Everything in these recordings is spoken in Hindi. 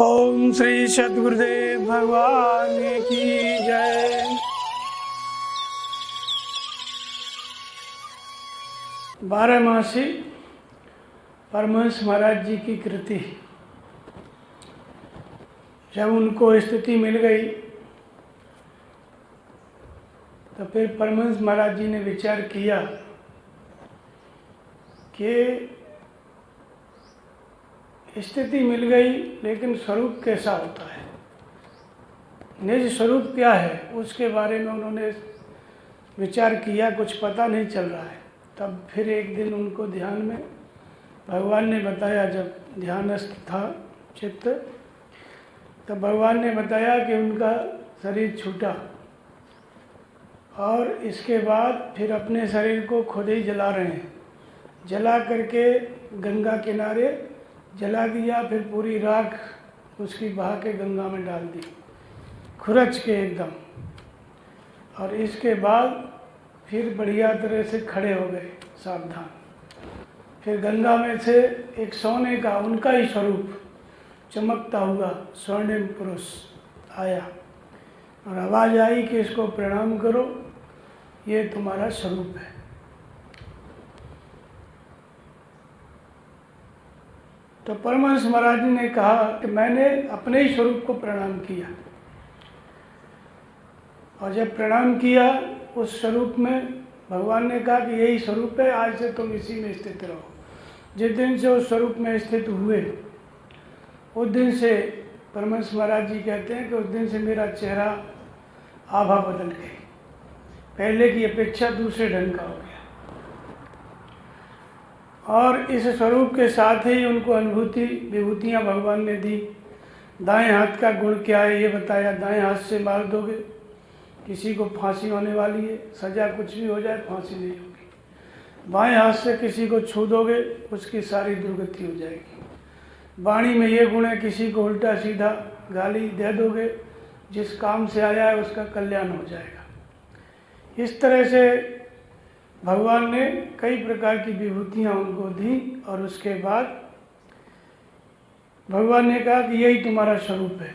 ओम श्री सद्गुरुदेव भगवान की जय। बारहमासी परमहंस महाराज जी की कृति। जब उनको स्थिति मिल गई तो फिर परमहंस महाराज जी ने विचार किया कि स्थिति मिल गई, लेकिन स्वरूप कैसा होता है, निज स्वरूप क्या है, उसके बारे में उन्होंने विचार किया। कुछ पता नहीं चल रहा है। तब फिर एक दिन उनको ध्यान में भगवान ने बताया, जब ध्यानस्थ था चित्त, तब भगवान ने बताया कि उनका शरीर छूटा और इसके बाद फिर अपने शरीर को खुद ही जला रहे हैं। जला करके गंगा किनारे जला दिया, फिर पूरी राख उसकी बहा के गंगा में डाल दी, खुरच के एकदम। और इसके बाद फिर बढ़िया तरह से खड़े हो गए सावधान। फिर गंगा में से एक सोने का उनका ही स्वरूप चमकता हुआ स्वर्णिम पुरुष आया और आवाज़ आई कि इसको प्रणाम करो, ये तुम्हारा स्वरूप है। तो परमहंस महाराज जी ने कहा कि मैंने अपने ही स्वरूप को प्रणाम किया, और जब प्रणाम किया उस स्वरूप में भगवान ने कहा कि यही स्वरूप है, आज से तुम इसी में स्थित रहो। जिस दिन से उस स्वरूप में स्थित हुए उस दिन से परमहंस महाराज जी कहते हैं कि उस दिन से मेरा चेहरा आभा बदल गई, पहले की अपेक्षा दूसरे ढंग का हो गया। और इस स्वरूप के साथ ही उनको अनुभूति विभूतियाँ भगवान ने दी। दाएं हाथ का गुण क्या है ये बताया। दाएं हाथ से मार दोगे किसी को फांसी होने वाली है, सजा कुछ भी हो जाए फांसी नहीं होगी। बाएं हाथ से किसी को छू दोगे उसकी सारी दुर्गति हो जाएगी। वाणी में ये गुण है, किसी को उल्टा सीधा गाली दे दोगे, जिस काम से आया है उसका कल्याण हो जाएगा। इस तरह से भगवान ने कई प्रकार की विभूतियाँ उनको दी। और उसके बाद भगवान ने कहा कि यही तुम्हारा स्वरूप है।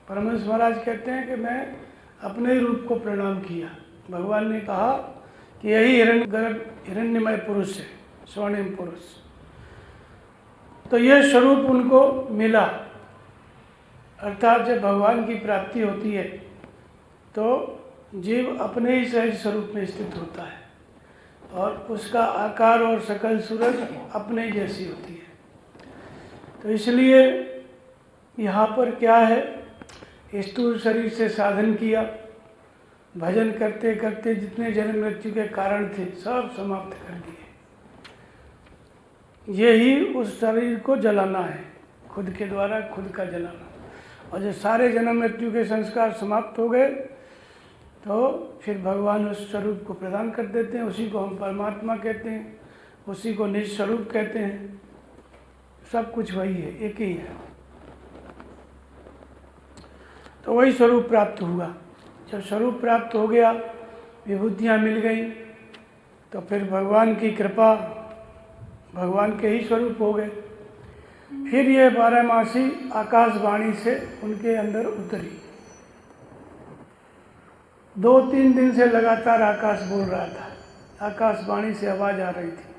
परमहंस महाराज कहते हैं कि मैं अपने रूप को प्रणाम किया। भगवान ने कहा कि यही हिरण्यगर्भ हिरण्यमय पुरुष है, स्वर्णिम पुरुष। तो यह स्वरूप उनको मिला। अर्थात जब भगवान की प्राप्ति होती है तो जीव अपने ही सहज स्वरूप में स्थित होता है और उसका आकार और सकल सूरत अपने जैसी होती है। तो इसलिए यहाँ पर क्या है, स्थूल शरीर से साधन किया, भजन करते करते जितने जन्म मृत्यु के कारण थे सब समाप्त कर दिए। यही उस शरीर को जलाना है, खुद के द्वारा खुद का जलाना। और जब सारे जन्म मृत्यु के संस्कार समाप्त हो गए तो फिर भगवान उस स्वरूप को प्रदान कर देते हैं। उसी को हम परमात्मा कहते हैं, उसी को निज स्वरूप कहते हैं। सब कुछ वही है, एक ही है। तो वही स्वरूप प्राप्त हुआ। जब स्वरूप प्राप्त हो गया, विभूतियाँ मिल गई, तो फिर भगवान की कृपा, भगवान के ही स्वरूप हो गए। फिर ये बारहमासी आकाशवाणी से उनके अंदर उतरी। 2-3 दिन से लगातार आकाश बोल रहा था। आकाशवाणी से आवाज़ आ रही थी।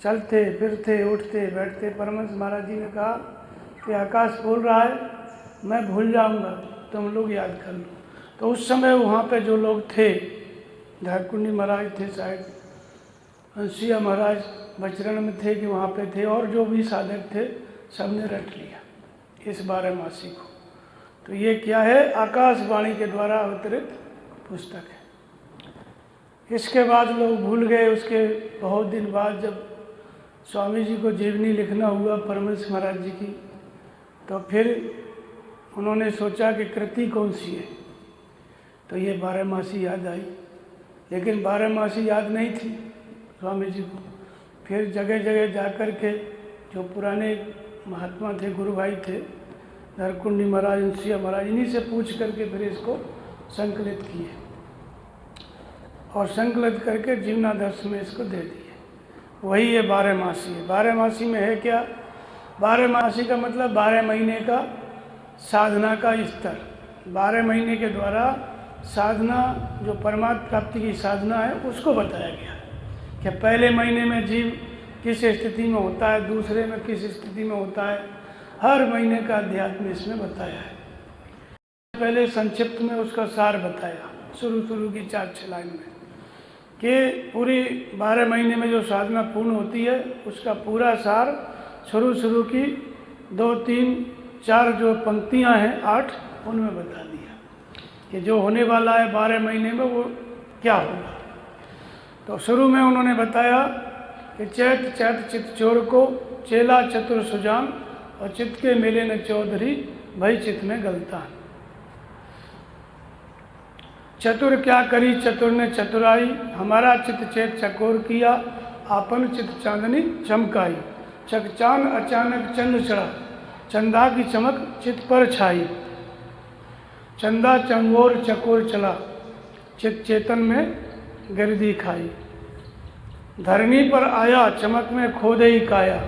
चलते फिरते उठते बैठते परमहंस महाराज जी ने कहा कि आकाश बोल रहा है, मैं भूल जाऊंगा, तुम लोग याद कर लो। तो उस समय वहाँ पे जो लोग थे, धारकुंडी महाराज थे, शायद हंसिया महाराज बचरण में थे कि वहाँ पे थे, और जो भी साधक थे सबने रट लिया इस बारहमासी को। तो ये क्या है, आकाशवाणी के द्वारा अवतरित पुस्तक है। इसके बाद लोग भूल गए। उसके बहुत दिन बाद जब स्वामी जी को जीवनी लिखना हुआ परमहंस महाराज जी की, तो फिर उन्होंने सोचा कि कृति कौन सी है, तो ये बारहमासी याद आई। लेकिन बारहमासी याद नहीं थी स्वामी जी को। फिर जगह जगह जा कर के जो पुराने महात्मा थे, गुरु भाई थे, धारकुंडी महाराज, हंसिया महाराज, इन्हीं से पूछ करके फिर इसको संकलित किए और संकलित करके जीवनादर्श में इसको दे दिए। वही ये बारहमासी है। बारहमासी में है क्या, 12 मासी का मतलब 12 महीने का साधना का स्तर। 12 महीने के द्वारा साधना, जो परमात्म प्राप्ति की साधना है, उसको बताया गया कि पहले महीने में जीव किस स्थिति में होता है, दूसरे में किस स्थिति में होता है। हर महीने का अध्यात्म इसमें बताया है। पहले संक्षिप्त में उसका सार बताया शुरू की 4-6 लाइन में कि पूरी 12 महीने में जो साधना पूर्ण होती है उसका पूरा सार शुरू की 2-3-4 जो पंक्तियां हैं 8 उनमें बता दिया कि जो होने वाला है 12 महीने में वो क्या होगा। तो शुरू में उन्होंने बताया कि चैत चित चोर को चेला चतुर सुजान और चित्त के मेले न चौधरी भई चित्त में गलतान। चतुर क्या करी चतुर ने चतुराई, हमारा चित्त चेत चकोर किया, आपन चित्त चांदनी चमकाई। चकचान अचानक चंद चढ़ा, चंदा की चमक चित्त पर छाई। चंदा चंगोर चकोर चला, चित्त चेतन में गिरदी खाई। धरनी पर आया चमक में खो दई काया,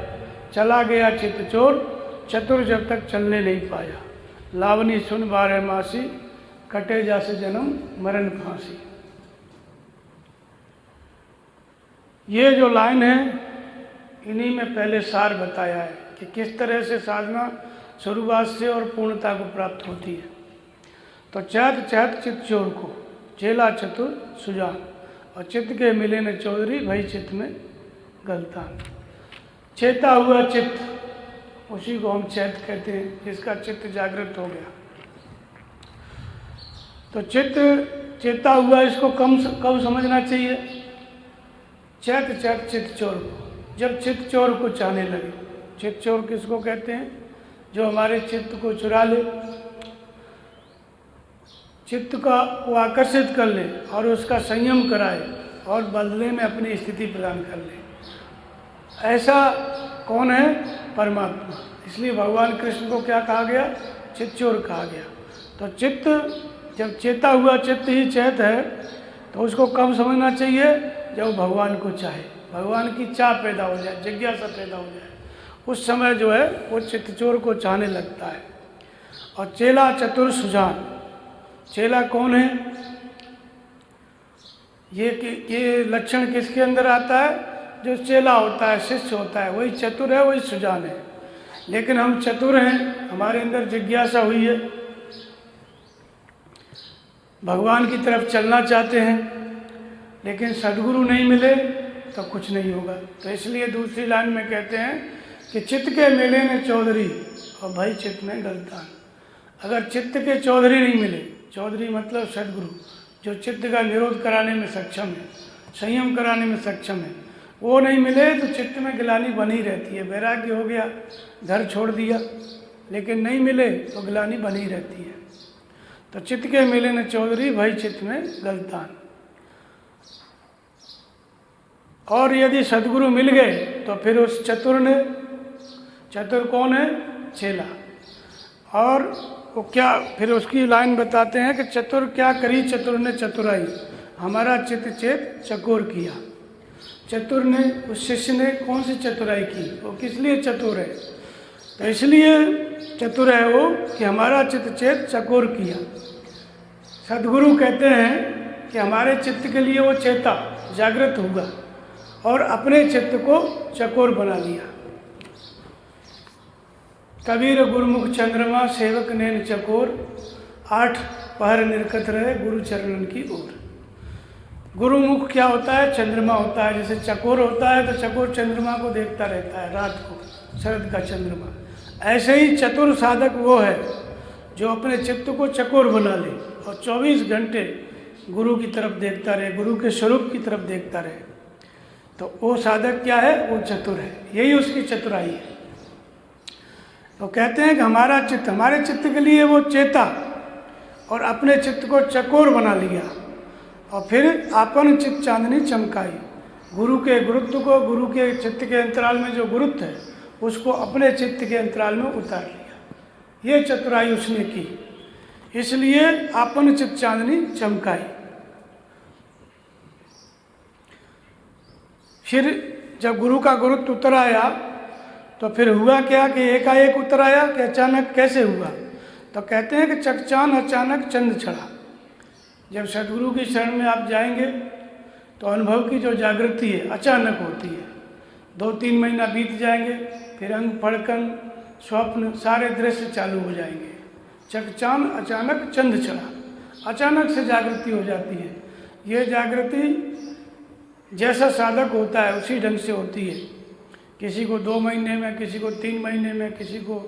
चला गया चित्त चोर चतुर जब तक चलने नहीं पाया। लावनी सुन 12 मासी, कटे जासे जन्म मरण फांसी। ये जो लाइन है इन्हीं में पहले सार बताया है कि किस तरह से साधना शुरुआत से और पूर्णता को प्राप्त होती है। तो चैत चित्त चोर को चेला चतुर सुजान और चित्त के मिले न चौधरी भई चित्त में गलतान। चेता हुआ चित्त, उसी को हम चैत कहते हैं, जिसका चित्त जागृत हो गया। तो चित्त चेता हुआ, इसको कब समझना चाहिए? चैत चित्त चोर को, जब चित्त चोर को चाहने लगे। चित्त चोर किसको कहते हैं? जो हमारे चित्त को चुरा ले, चित्त को आकर्षित कर ले और उसका संयम कराए और बदले में अपनी स्थिति प्रदान कर ले। ऐसा कौन है? परमात्मा। इसलिए भगवान कृष्ण को क्या कहा गया? चित्त चोर कहा गया। तो चित्त, जब चेता हुआ चित्त ही चैत है, तो उसको कब समझना चाहिए? जब भगवान को चाहे, भगवान की चाह पैदा हो जाए, जिज्ञासा पैदा हो जाए, उस समय जो है वो चित्त चोर को चाहने लगता है। और चेला चतुर सुजान, चेला कौन है? ये लक्षण किसके अंदर आता है? जो चेला होता है, शिष्य होता है, वही चतुर है, वही सुजान है। लेकिन हम चतुर हैं, हमारे अंदर जिज्ञासा हुई है, भगवान की तरफ चलना चाहते हैं, लेकिन सद्गुरु नहीं मिले तो कुछ नहीं होगा। तो इसलिए दूसरी लाइन में कहते हैं कि चित्त के मेले ने चौधरी और भाई चित्त में गलतान। अगर चित्त के चौधरी नहीं मिले, चौधरी मतलब सद्गुरु, जो चित्त का निरोध कराने में सक्षम है, संयम कराने में सक्षम है, वो नहीं मिले तो चित्त में गिलानी बनी रहती है। वैराग्य हो गया, घर छोड़ दिया, लेकिन नहीं मिले तो गिलानी बनी रहती है। तो चित्त के मिले न चौधरी भाई चित्त में गलतान। और यदि सद्गुरु मिल गए तो फिर उस चतुर ने, चतुर कौन है? चेला। और वो क्या, फिर उसकी लाइन बताते हैं कि चतुर क्या करी चतुर ने चतुराई, हमारा चित्त चेत चकोर किया। चतुर ने, उस शिष्य ने कौन सी चतुराई की? वो किस लिए चतुर है? तो इसलिए चतुर है वो कि हमारा चित्त चेत चकोर किया। सद्गुरु कहते हैं कि हमारे चित्त के लिए वो चेता, जागृत हुआ और अपने चित्त को चकोर बना लिया। कबीर गुरुमुख चंद्रमा सेवक नैन चकोर, 8 पहर निरखत रहे गुरु चरणन की ओर। गुरुमुख क्या होता है? चंद्रमा होता है। जैसे चकोर होता है तो चकोर चंद्रमा को देखता रहता है रात को, शरद का चंद्रमा। ऐसे ही चतुर साधक वो है जो अपने चित्त को चकोर बना ले और 24 घंटे गुरु की तरफ देखता रहे, गुरु के स्वरूप की तरफ देखता रहे। तो वो साधक क्या है? वो चतुर है। यही उसकी चतुराई है। तो कहते हैं कि हमारा चित्त, हमारे चित्त के लिए वो चेता और अपने चित्त को चकोर बना लिया और फिर आपन चित्त चांदनी चमकाई। गुरु के गुरुत्व को, गुरु के चित्त के अंतराल में जो गुरुत्व है उसको अपने चित्त के अंतराल में उतार लिया। ये चतुराई उसने की, इसलिए आपन चित्त चांदनी चमकाई। फिर जब गुरु का गुरुत्व उतर आया तो फिर हुआ क्या कि एकाएक उतर आया कि अचानक कैसे हुआ? तो कहते हैं कि चकचान अचानक चंद चढ़ा। जब सदगुरु की शरण में आप जाएंगे तो अनुभव की जो जागृति है अचानक होती है। 2-3 महीना बीत जाएंगे, फिर अंग फड़कन स्वप्न सारे दृश्य चालू हो जाएंगे। चकचान अचानक चंद चढ़ा, अचानक से जागृति हो जाती है। ये जागृति जैसा साधक होता है उसी ढंग से होती है। किसी को 2 महीने में, किसी को 3 महीने में, किसी को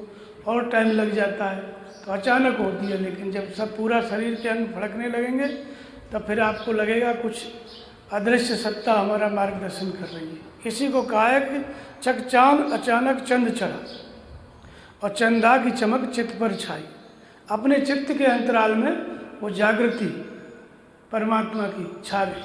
और टाइम लग जाता है, तो अचानक होती है। लेकिन जब सब पूरा शरीर के अंग फड़कने लगेंगे तो फिर आपको लगेगा कुछ अदृश्य सत्ता हमारा मार्गदर्शन कर रही है। इसी को कहा है कि चकचान अचानक चंद चढ़ा और चंदा की चमक चित्त पर छाई। अपने चित्त के अंतराल में वो जागृति परमात्मा की छा गई।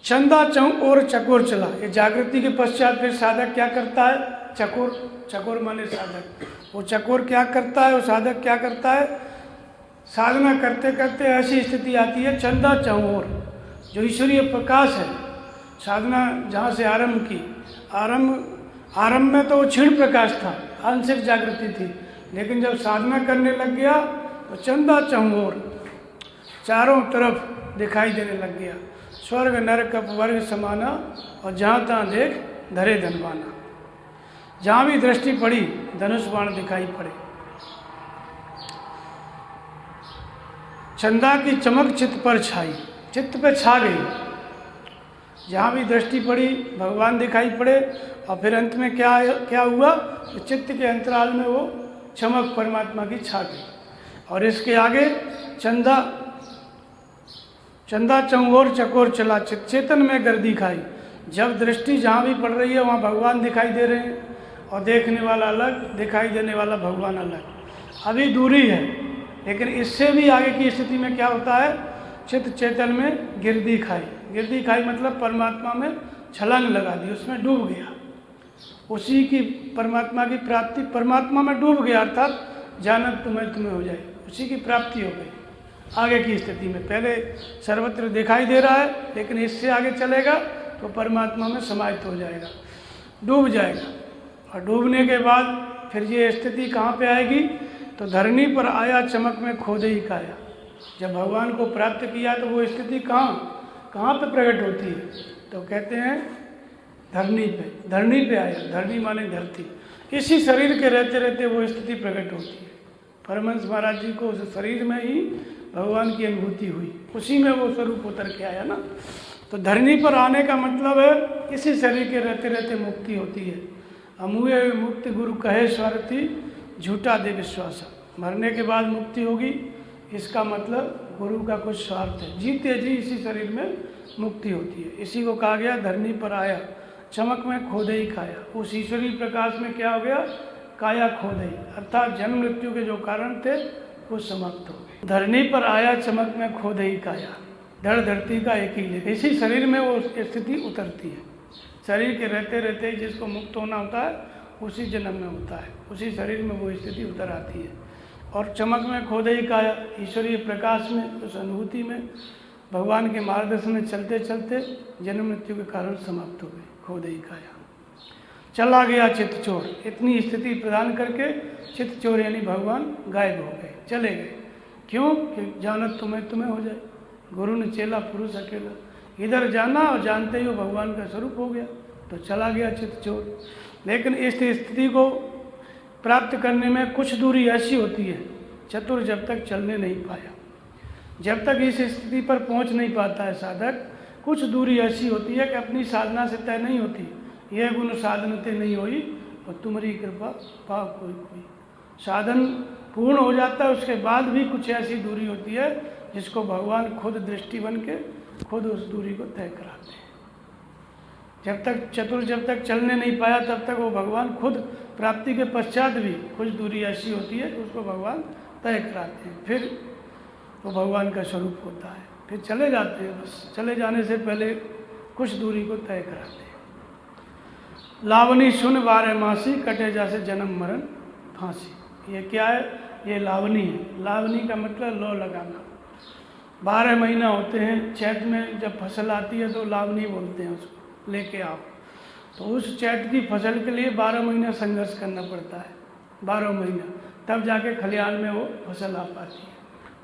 चंदा चौं और चकोर चला। ये जागृति के पश्चात फिर साधक क्या करता है? चकोर, चकोर माने साधक। वो चकोर क्या करता है? वो साधक क्या करता है? साधना करते करते ऐसी स्थिति आती है चंदा चौं ओर, जो ईश्वरीय प्रकाश है। साधना जहाँ से आरंभ की, आरंभ में तो वो क्षीण प्रकाश था, आंशिक जागृति थी। लेकिन जब साधना करने लग गया तो चंदा चौं ओर चारों तरफ दिखाई देने लग गया। स्वर्ग नरक अपवर्ग समाना और जहाँ तहाँ देख धरे धनवाना। जहाँ भी दृष्टि पड़ी धनुष बाण दिखाई पड़े। चंदा की चमक चित्त पर छाई, चित्त पे छा गई। जहाँ भी दृष्टि पड़ी भगवान दिखाई पड़े। और फिर अंत में क्या हुआ? तो चित्त के अंतराल में वो चमक परमात्मा की छा गई। और इसके आगे चंदा चौंगोर चकोर चला, चेतन में गर्दी खाई। जब दृष्टि जहाँ भी पड़ रही है वहाँ भगवान दिखाई दे रहे हैं, और देखने वाला अलग, दिखाई देने वाला भगवान अलग। अभी दूरी है, लेकिन इससे भी आगे की स्थिति में क्या होता है? चित्त चेतन में गिरदी खाई। गिरदी खाई मतलब परमात्मा में छलांग लगा दी, उसमें डूब गया। उसी की परमात्मा की प्राप्ति, परमात्मा में डूब गया, अर्थात जानत तुम्हें हो जाए, उसी की प्राप्ति हो गई। आगे की स्थिति में पहले सर्वत्र दिखाई दे रहा है, लेकिन इससे आगे चलेगा तो परमात्मा में समाहित हो जाएगा, डूब जाएगा। और डूबने के बाद फिर ये स्थिति कहाँ पे आएगी? तो धरनी पर आया चमक में खोदे ही काया। जब भगवान को प्राप्त किया तो वो स्थिति कहाँ पे प्रकट होती है? तो कहते हैं धरनी पे आया। धरनी माने धरती। इसी शरीर के रहते रहते वो स्थिति प्रकट होती है। परमहंस महाराज जी को उस शरीर में ही भगवान की अनुभूति हुई, उसी में वो स्वरूप उतर के आया ना। तो धरनी पर आने का मतलब है इसी शरीर के रहते रहते मुक्ति होती है। अमुए मुक्ति गुरु कहे स्वार्थी, झूठा दे विश्वास। मरने के बाद मुक्ति होगी, इसका मतलब गुरु का कुछ स्वार्थ है। जीते जी इसी शरीर में मुक्ति होती है। इसी को कहा गया धरनी पर आया, चमक में खोदे ही काया। उस ईश्वरीय प्रकाश में क्या हो गया? काया खोदे, अर्थात जन्म मृत्यु के जो कारण थे वो समाप्त हो गए। धरनी पर आया चमक में खोदे ही काया। धड़ धरती का एक ही लेख। इसी शरीर में वो स्थिति उतरती है। शरीर के रहते रहते जिसको मुक्त होना होता है उसी जन्म में होता है, उसी शरीर में वो स्थिति उतर आती है। और चमक में खोदे ही काया, ईश्वरीय प्रकाश में, उस अनुभूति में, भगवान के मार्गदर्शन में चलते चलते जन्म मृत्यु के कारण समाप्त हो गए। खोदे ही काया, चला गया चित्त चोर। इतनी स्थिति प्रदान करके चित्त चोर यानी भगवान गायब हो गए, चले गए। क्यों? कि जानत तुम्हें हो जाए। गुरु ने चेला पुरुष अकेला, इधर जाना और जानते ही वो भगवान का स्वरूप हो गया, तो चला गया चित्त चोर। लेकिन इस स्थिति को प्राप्त करने में कुछ दूरी ऐसी होती है, चतुर जब तक चलने नहीं पाया, जब तक इस स्थिति पर पहुंच नहीं पाता है साधक, कुछ दूरी ऐसी होती है कि अपनी साधना से तय नहीं होती। यह गुण साधनते नहीं होई और तुम्हारी कृपा पाव कोई कोई। साधन पूर्ण हो जाता है, उसके बाद भी कुछ ऐसी दूरी होती है जिसको भगवान खुद दृष्टि बन के खुद उस दूरी को तय कराते हैं। जब तक चलने नहीं पाया तब तक वो भगवान खुद, प्राप्ति के पश्चात भी कुछ दूरी ऐसी होती है कि उसको भगवान तय कराते हैं। फिर वो भगवान का स्वरूप होता है, फिर चले जाते हैं। बस चले जाने से पहले कुछ दूरी को तय कराते हैं। लावनी सुन 12 मासी, कटे जैसे जन्म मरण फांसी। ये क्या है? ये लावनी है। लावनी का मतलब लौ लगाना। 12 महीना होते हैं, चैत में जब फसल आती है तो लावनी बोलते हैं उसको, लेके आओ। तो उस चैत की फसल के लिए 12 महीना संघर्ष करना पड़ता है, 12 महीना, तब जाके खलिहान में वो फसल आ पाती है।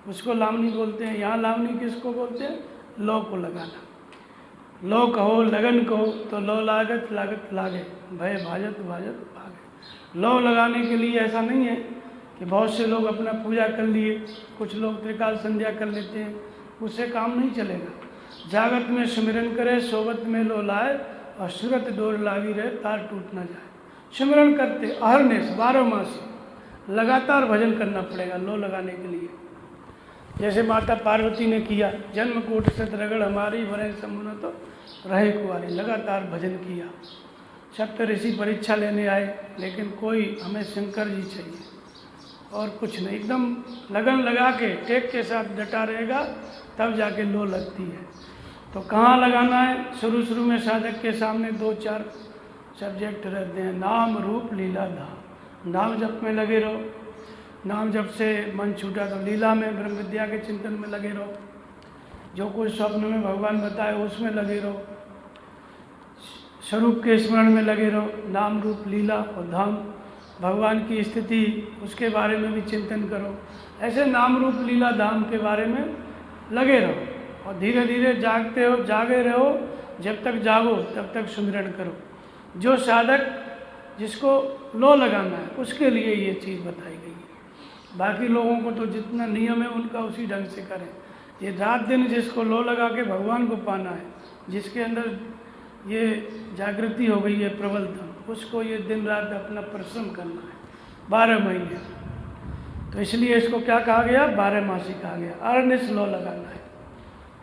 उसको लावनी बोलते हैं। यहाँ लावनी किसको बोलते हैं? लौ को लगाना। लौ कहो, लगन कहो, तो लौ लागत लागत लागे, भय भाजत भाजत भागे। लौ लगाने के लिए ऐसा नहीं है कि बहुत से लोग अपना पूजा कर लिए, कुछ लोग त्रिकाल संध्या कर लेते हैं, उससे काम नहीं चलेगा। जागत में सिमरन करे, सोबत में लो लाए, और सूरत डोर लागी रहे, तार टूट ना जाए। सिमरन करते अहरनिश 12 मास लगातार भजन करना पड़ेगा लो लगाने के लिए। जैसे माता पार्वती ने किया, जन्म कोट सत रगड़ हमारी, वरय समुन तो रहे कुआरी, लगातार भजन किया। सप्त ऋषि परीक्षा लेने आए, लेकिन कोई हमें शंकर जी चाहिए और कुछ नहीं। एकदम लगन लगा के टेक के साथ डटा रहेगा, तब जाके लो लगती है। तो कहाँ लगाना है? शुरू में साधक के सामने 2-4 सब्जेक्ट रहते हैं, नाम रूप लीला धाम। नाम जप में लगे रहो, नाम जप से मन छूटा तो लीला में, ब्रह्म विद्या के चिंतन में लगे रहो, जो कुछ स्वप्न में भगवान बताए उसमें लगे रहो, स्वरूप के स्मरण में लगे रहो। नाम रूप लीला और धाम, भगवान की स्थिति, उसके बारे में भी चिंतन करो। ऐसे नाम रूप लीला धाम के बारे में लगे रहो, और धीरे धीरे जागे रहो। जब तक जागो तब तक सुमिरन करो। जो साधक जिसको लो लगाना है, उसके लिए ये चीज़ बताई गई है। बाकी लोगों को तो जितना नियम है उनका उसी ढंग से करें। ये रात दिन जिसको लो लगा के भगवान को पाना है, जिसके अंदर ये जागृति हो गई है प्रबलता, उसको ये दिन रात अपना परिश्रम करना है 12 महीने। तो इसलिए इसको क्या कहा गया? 12 मासी कहा गया। अरनिश लो लगाना है,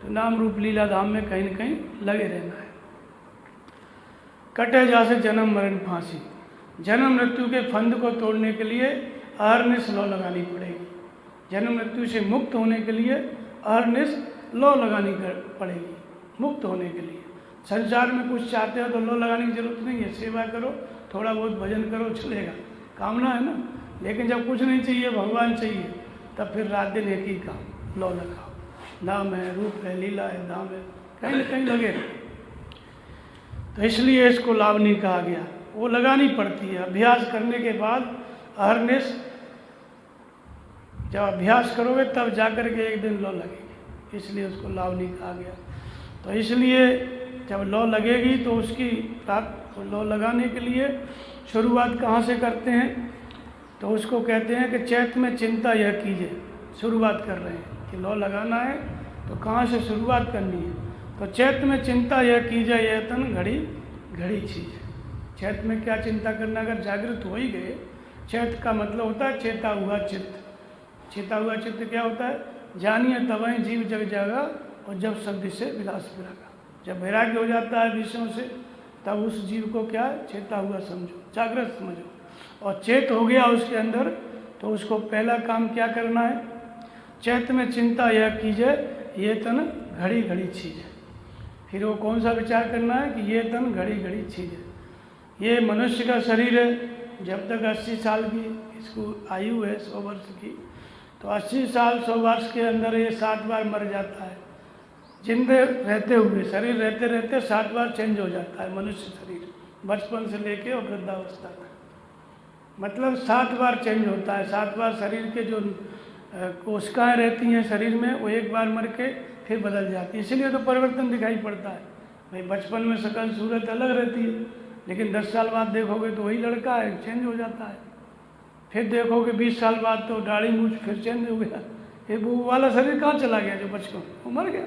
तो नाम रूप लीला धाम में कहीं न कहीं लगे रहना है। कटे जा से जन्म मरण फांसी, जन्म मृत्यु के फंद को तोड़ने के लिए अहरनिश लो लगानी पड़ेगी। जन्म मृत्यु से मुक्त होने के लिए अहरनिश लो लगानी पड़ेगी, मुक्त होने के लिए। संसार में कुछ चाहते हो तो लो लगाने की जरूरत नहीं है, सेवा करो, थोड़ा बहुत भजन करो, चलेगा, कामना है ना। लेकिन जब कुछ नहीं चाहिए, भगवान चाहिए, तब फिर रात दिन एक ही काम, लो लगाओ। नाम है, रूप है, लीला है, धाम है, कहीं न कहीं लगे रहो। तो इसलिए इसको लावनी कहा गया। वो लगानी पड़ती है। अभ्यास करने के बाद अहरनिश जब अभ्यास करोगे तब जाकर के एक दिन लो लगेगी, इसलिए उसको लावनी कहा गया। तो इसलिए जब लो लगेगी तो उसकी लो लगाने के लिए शुरुआत कहाँ से करते हैं? तो उसको कहते हैं कि चैत में चिंता यह कीजिए। शुरुआत कर रहे हैं कि लो लगाना है तो कहाँ से शुरुआत करनी है? तो चैत में चिंता यह कीजिए, यह तन घड़ी घड़ी चीज है। चैत में क्या चिंता करना? अगर जागृत हो ही गए, चैत का मतलब होता है चेता हुआ चित्त। चेता हुआ चित्त क्या होता है? जानिए तबहि जीव जग जागा, और जब शब्द से विलास विरागा। जब वैराग्य हो जाता है विषयों से, तब उस जीव को क्या चेता हुआ समझो, जागृत समझो। और चेत हो गया उसके अंदर, तो उसको पहला काम क्या करना है? चैत में चिंता यह कीजिए, ये तन घड़ी घड़ी चीज है। फिर वो कौन सा विचार करना है कि ये तन घड़ी घड़ी चीज है। ये मनुष्य का शरीर है, जब तक 80 साल की इसको आयु है, 100 वर्ष की, तो 80 साल 100 वर्ष के अंदर ये 7 बार मर जाता है। जिंदे रहते हुए, शरीर रहते रहते 7 बार चेंज हो जाता है मनुष्य शरीर, बचपन से लेके और वृद्धावस्था तक। मतलब 7 बार चेंज होता है। 7 बार शरीर के जो कोशिकाएँ रहती हैं शरीर में, वो एक बार मर के फिर बदल जाती है। इसीलिए तो परिवर्तन दिखाई पड़ता है। भाई बचपन में शकल सूरत अलग रहती है, लेकिन 10 साल बाद देखोगे तो वही लड़का है, चेंज हो जाता है। फिर देखोगे 20 साल बाद तो दाढ़ी मूछ फिर चेंज हो गया। ये वो वाला शरीर कहाँ चला गया जो बचपन, वो मर गया।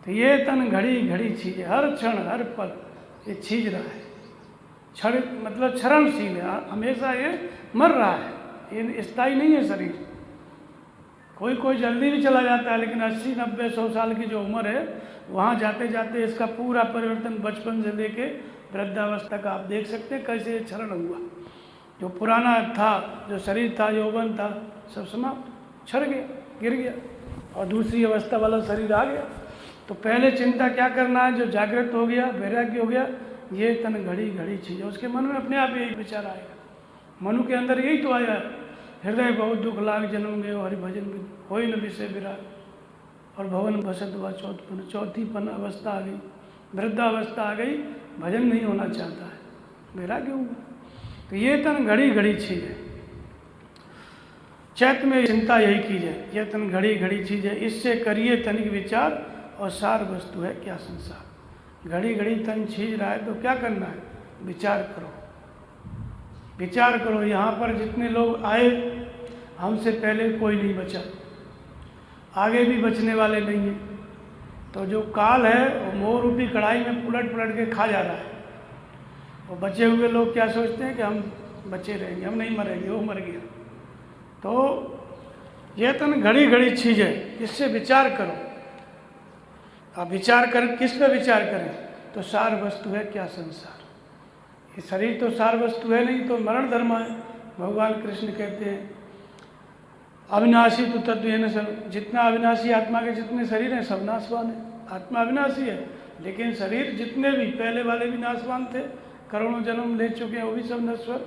तो ये तन घड़ी घड़ी चीज है, हर क्षण हर पल ये चीज रहा है। क्षण मतलब क्षरणशील है, हमेशा ये मर रहा है, ये स्थायी नहीं है शरीर। कोई कोई जल्दी भी चला जाता है, लेकिन 80, 90, 100 साल की जो उम्र है, वहाँ जाते जाते इसका पूरा परिवर्तन बचपन से लेके वृद्धावस्था का आप देख सकते हैं कैसे ये क्षरण हुआ। जो पुराना था, जो शरीर था, यौवन था, सब समाप्त, क्षण गया, गिर गया, और दूसरी अवस्था वाला शरीर आ गया। तो पहले चिंता क्या करना है? जो जागृत हो गया, वैराग्य हो गया, ये तन घड़ी घड़ी चीज है। उसके मन में अपने आप यही विचार आएगा। मनु के अंदर यही तो आया, हृदय बहुत दुख लाग जन्म गयो, हरि भजन होई न विषय विराग, और भवन बसत हुआ चौथपन, चौथीपन अवस्था आ गई। वृद्धावस्था आ गई, भजन नहीं होना चाहता है, मेरा क्यों हुआ? तो ये तन घड़ी घड़ी चीज है। चैत में चिंता यही कीजिए, ये तन घड़ी घड़ी चीज है, इससे करिए तनिक विचार और सार वस्तु है क्या संसार। घड़ी घड़ी तन छीज रहा है तो क्या करना है? विचार करो, विचार करो। यहाँ पर जितने लोग आए हमसे पहले कोई नहीं बचा, आगे भी बचने वाले नहीं हैं। तो जो काल है वो मोह रूपी कढ़ाई में पुलट पुलट के खा जा रहा है। और बचे हुए लोग क्या सोचते हैं कि हम बचे रहेंगे, हम नहीं मरेंगे, वो मर गया। तो ये तन घड़ी घड़ी चीज है, इससे विचार करो। आप विचार कर, किस पे विचार करें? तो सार वस्तु है क्या संसार। ये शरीर तो सार वस्तु है नहीं, तो मरण धर्म है। भगवान कृष्ण कहते हैं अविनाशी तो तत्व है न सब। जितना अविनाशी आत्मा के जितने शरीर हैं सब नाशवान है। आत्मा अविनाशी है, लेकिन शरीर जितने भी पहले वाले भी नाशवान थे, करोड़ों जन्म ले चुके हैं, वो भी सब नश्वर,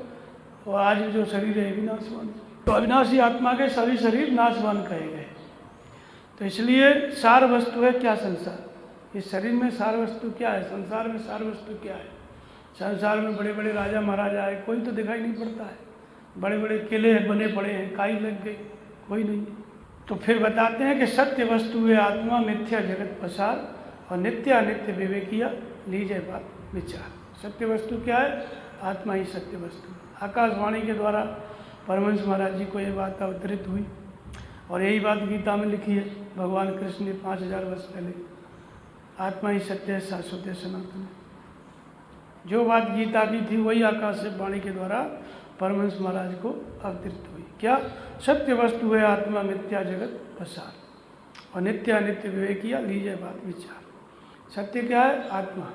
और आज जो शरीर है भी नाशवान है। तो अविनाशी आत्मा के सभी शरीर नाशवान कहे गए। तो इसलिए सार वस्तु है क्या संसार। इस शरीर में सार वस्तु क्या है, संसार में सार वस्तु क्या है। संसार में बड़े बड़े राजा महाराजा है, कोई तो दिखाई नहीं पड़ता है। बड़े बड़े किले बने पड़े हैं, काई लग गई, कोई नहीं। तो फिर बताते हैं कि सत्य वस्तु है आत्मा, मिथ्या जगत पसार, और नित्य अनित्य विवेकिया लीजिए बात विचार। सत्य वस्तु क्या है? आत्मा ही सत्य वस्तु। आकाशवाणी के द्वारा परमहंस महाराज जी को ये बात अवतरित हुई, और यही बात गीता में लिखी है भगवान कृष्ण ने 5000 वर्ष पहले। आत्मा ही सत्य है, शाश्वत है, सनातन है। जो बात गीता की थी वही आकाश वाणी के द्वारा परमहंस महाराज को अवतरित हुई। क्या? सत्य वस्तु है आत्मा, मिथ्या जगत पसार, और नित्य अनित्य विवेकिया लीजिए बात विचार। सत्य क्या है? आत्मा।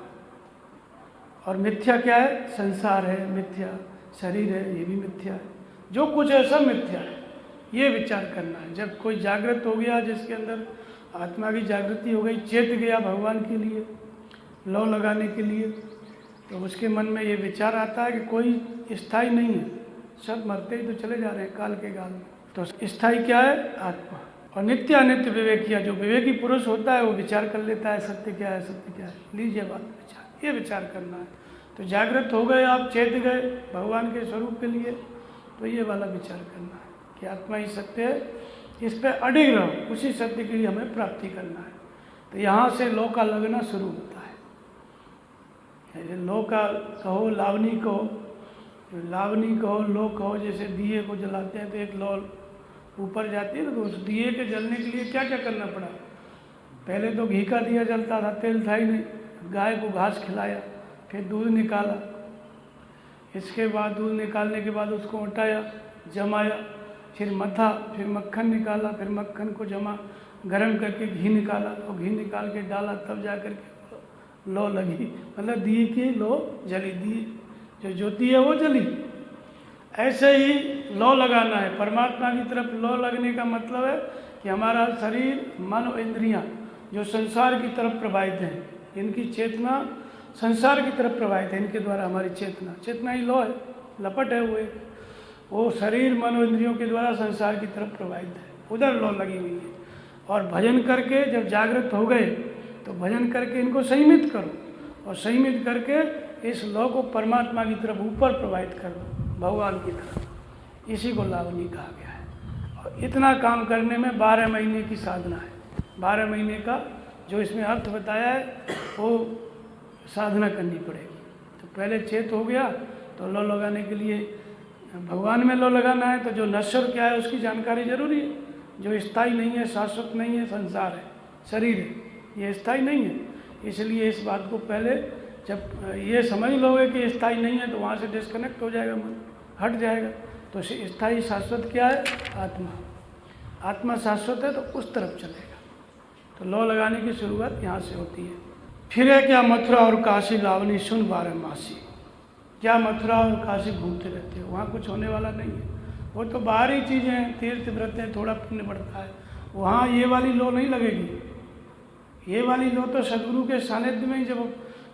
और मिथ्या क्या है? संसार है मिथ्या, शरीर है ये भी मिथ्या है, जो कुछ है सब मिथ्या है। ये विचार करना है। जब कोई जागृत हो गया, जिसके अंदर आत्मा की जागृति हो गई, चेत गया भगवान के लिए, लौ लगाने के लिए, तो उसके मन में ये विचार आता है कि कोई स्थायी नहीं है, सब मरते ही तो चले जा रहे हैं काल के गाल में। तो स्थायी क्या है? आत्मा। और नित्य अनित्य विवेकिया, जो विवेकी पुरुष होता है वो विचार कर लेता है सत्य क्या है, सत्य क्या है। लीजिए बात विचार, ये विचार करना है। तो जागृत हो गए आप, चेत गए भगवान के स्वरूप के लिए, तो ये वाला विचार करना है कि आत्मा ही सत्य है, इस पर अडिग रहो, उसी सत्य के लिए हमें प्राप्ति करना है। तो यहाँ से लो का लगना शुरू होता है। लो का कहो, लावनी कहो, लावनी कहो, लो कहो। जैसे दिए को जलाते हैं तो एक लो ऊपर जाती है, तो उस दिए के जलने के लिए क्या क्या करना पड़ा? पहले तो घी का दिया जलता था, तेल था ही नहीं। गाय को घास खिलाया, फिर दूध निकाला, इसके बाद दूध निकालने के बाद उसको उठाया, जमाया, फिर मथा, फिर मक्खन निकाला, फिर मक्खन को जमा गरम करके घी निकाला, और घी निकाल के डाला, तब जा कर के लो लगी। मतलब दिए की लो जली, दिए जो ज्योति है वो जली। ऐसे ही लो लगाना है परमात्मा की तरफ। लो लगने का मतलब है कि हमारा शरीर, मन और इंद्रियां जो संसार की तरफ प्रवाहित हैं, इनकी चेतना संसार की तरफ प्रवाहित है, इनके द्वारा हमारी चेतना ही लो है, लपट है वो शरीर, मन और इंद्रियों के द्वारा संसार की तरफ प्रवाहित है, उधर लो लगी हुई है। और भजन करके जब जागृत हो गए तो भजन करके इनको संयमित करो, और संयमित करके इस लो को परमात्मा की तरफ ऊपर प्रवाहित कर दो, भगवान की तरफ। इसी को लावनी कहा गया है। और इतना काम करने में 12 महीने की साधना है। 12 महीने का जो इसमें अर्थ बताया है वो साधना करनी पड़ेगी। तो पहले चेत हो गया तो लो लगाने के लिए भगवान में लो लगाना है। तो जो नश्वर क्या है उसकी जानकारी जरूरी है। जो स्थायी नहीं है, शाश्वत नहीं है, संसार है, शरीर है, ये स्थायी नहीं है। इसलिए इस बात को पहले जब ये समझ लोगे कि स्थायी नहीं है तो वहाँ से डिस्कनेक्ट हो जाएगा, मन हट जाएगा। तो स्थायी शाश्वत क्या है? आत्मा। आत्मा शाश्वत है तो उस तरफ चलेगा। तो लो लगाने की शुरुआत यहाँ से होती है। फिर है क्या? मथुरा और काशी लावनी सुन 12 मासी। क्या मथुरा और काशी घूमते रहते हो? वहाँ कुछ होने वाला नहीं है। वो तो बाहरी चीज़ें हैं, तीर्थ व्रत हैं, थोड़ा पुण्य बढ़ता है। वहाँ ये वाली लो नहीं लगेगी। ये वाली लो तो सदगुरु के सानिध्य में ही जब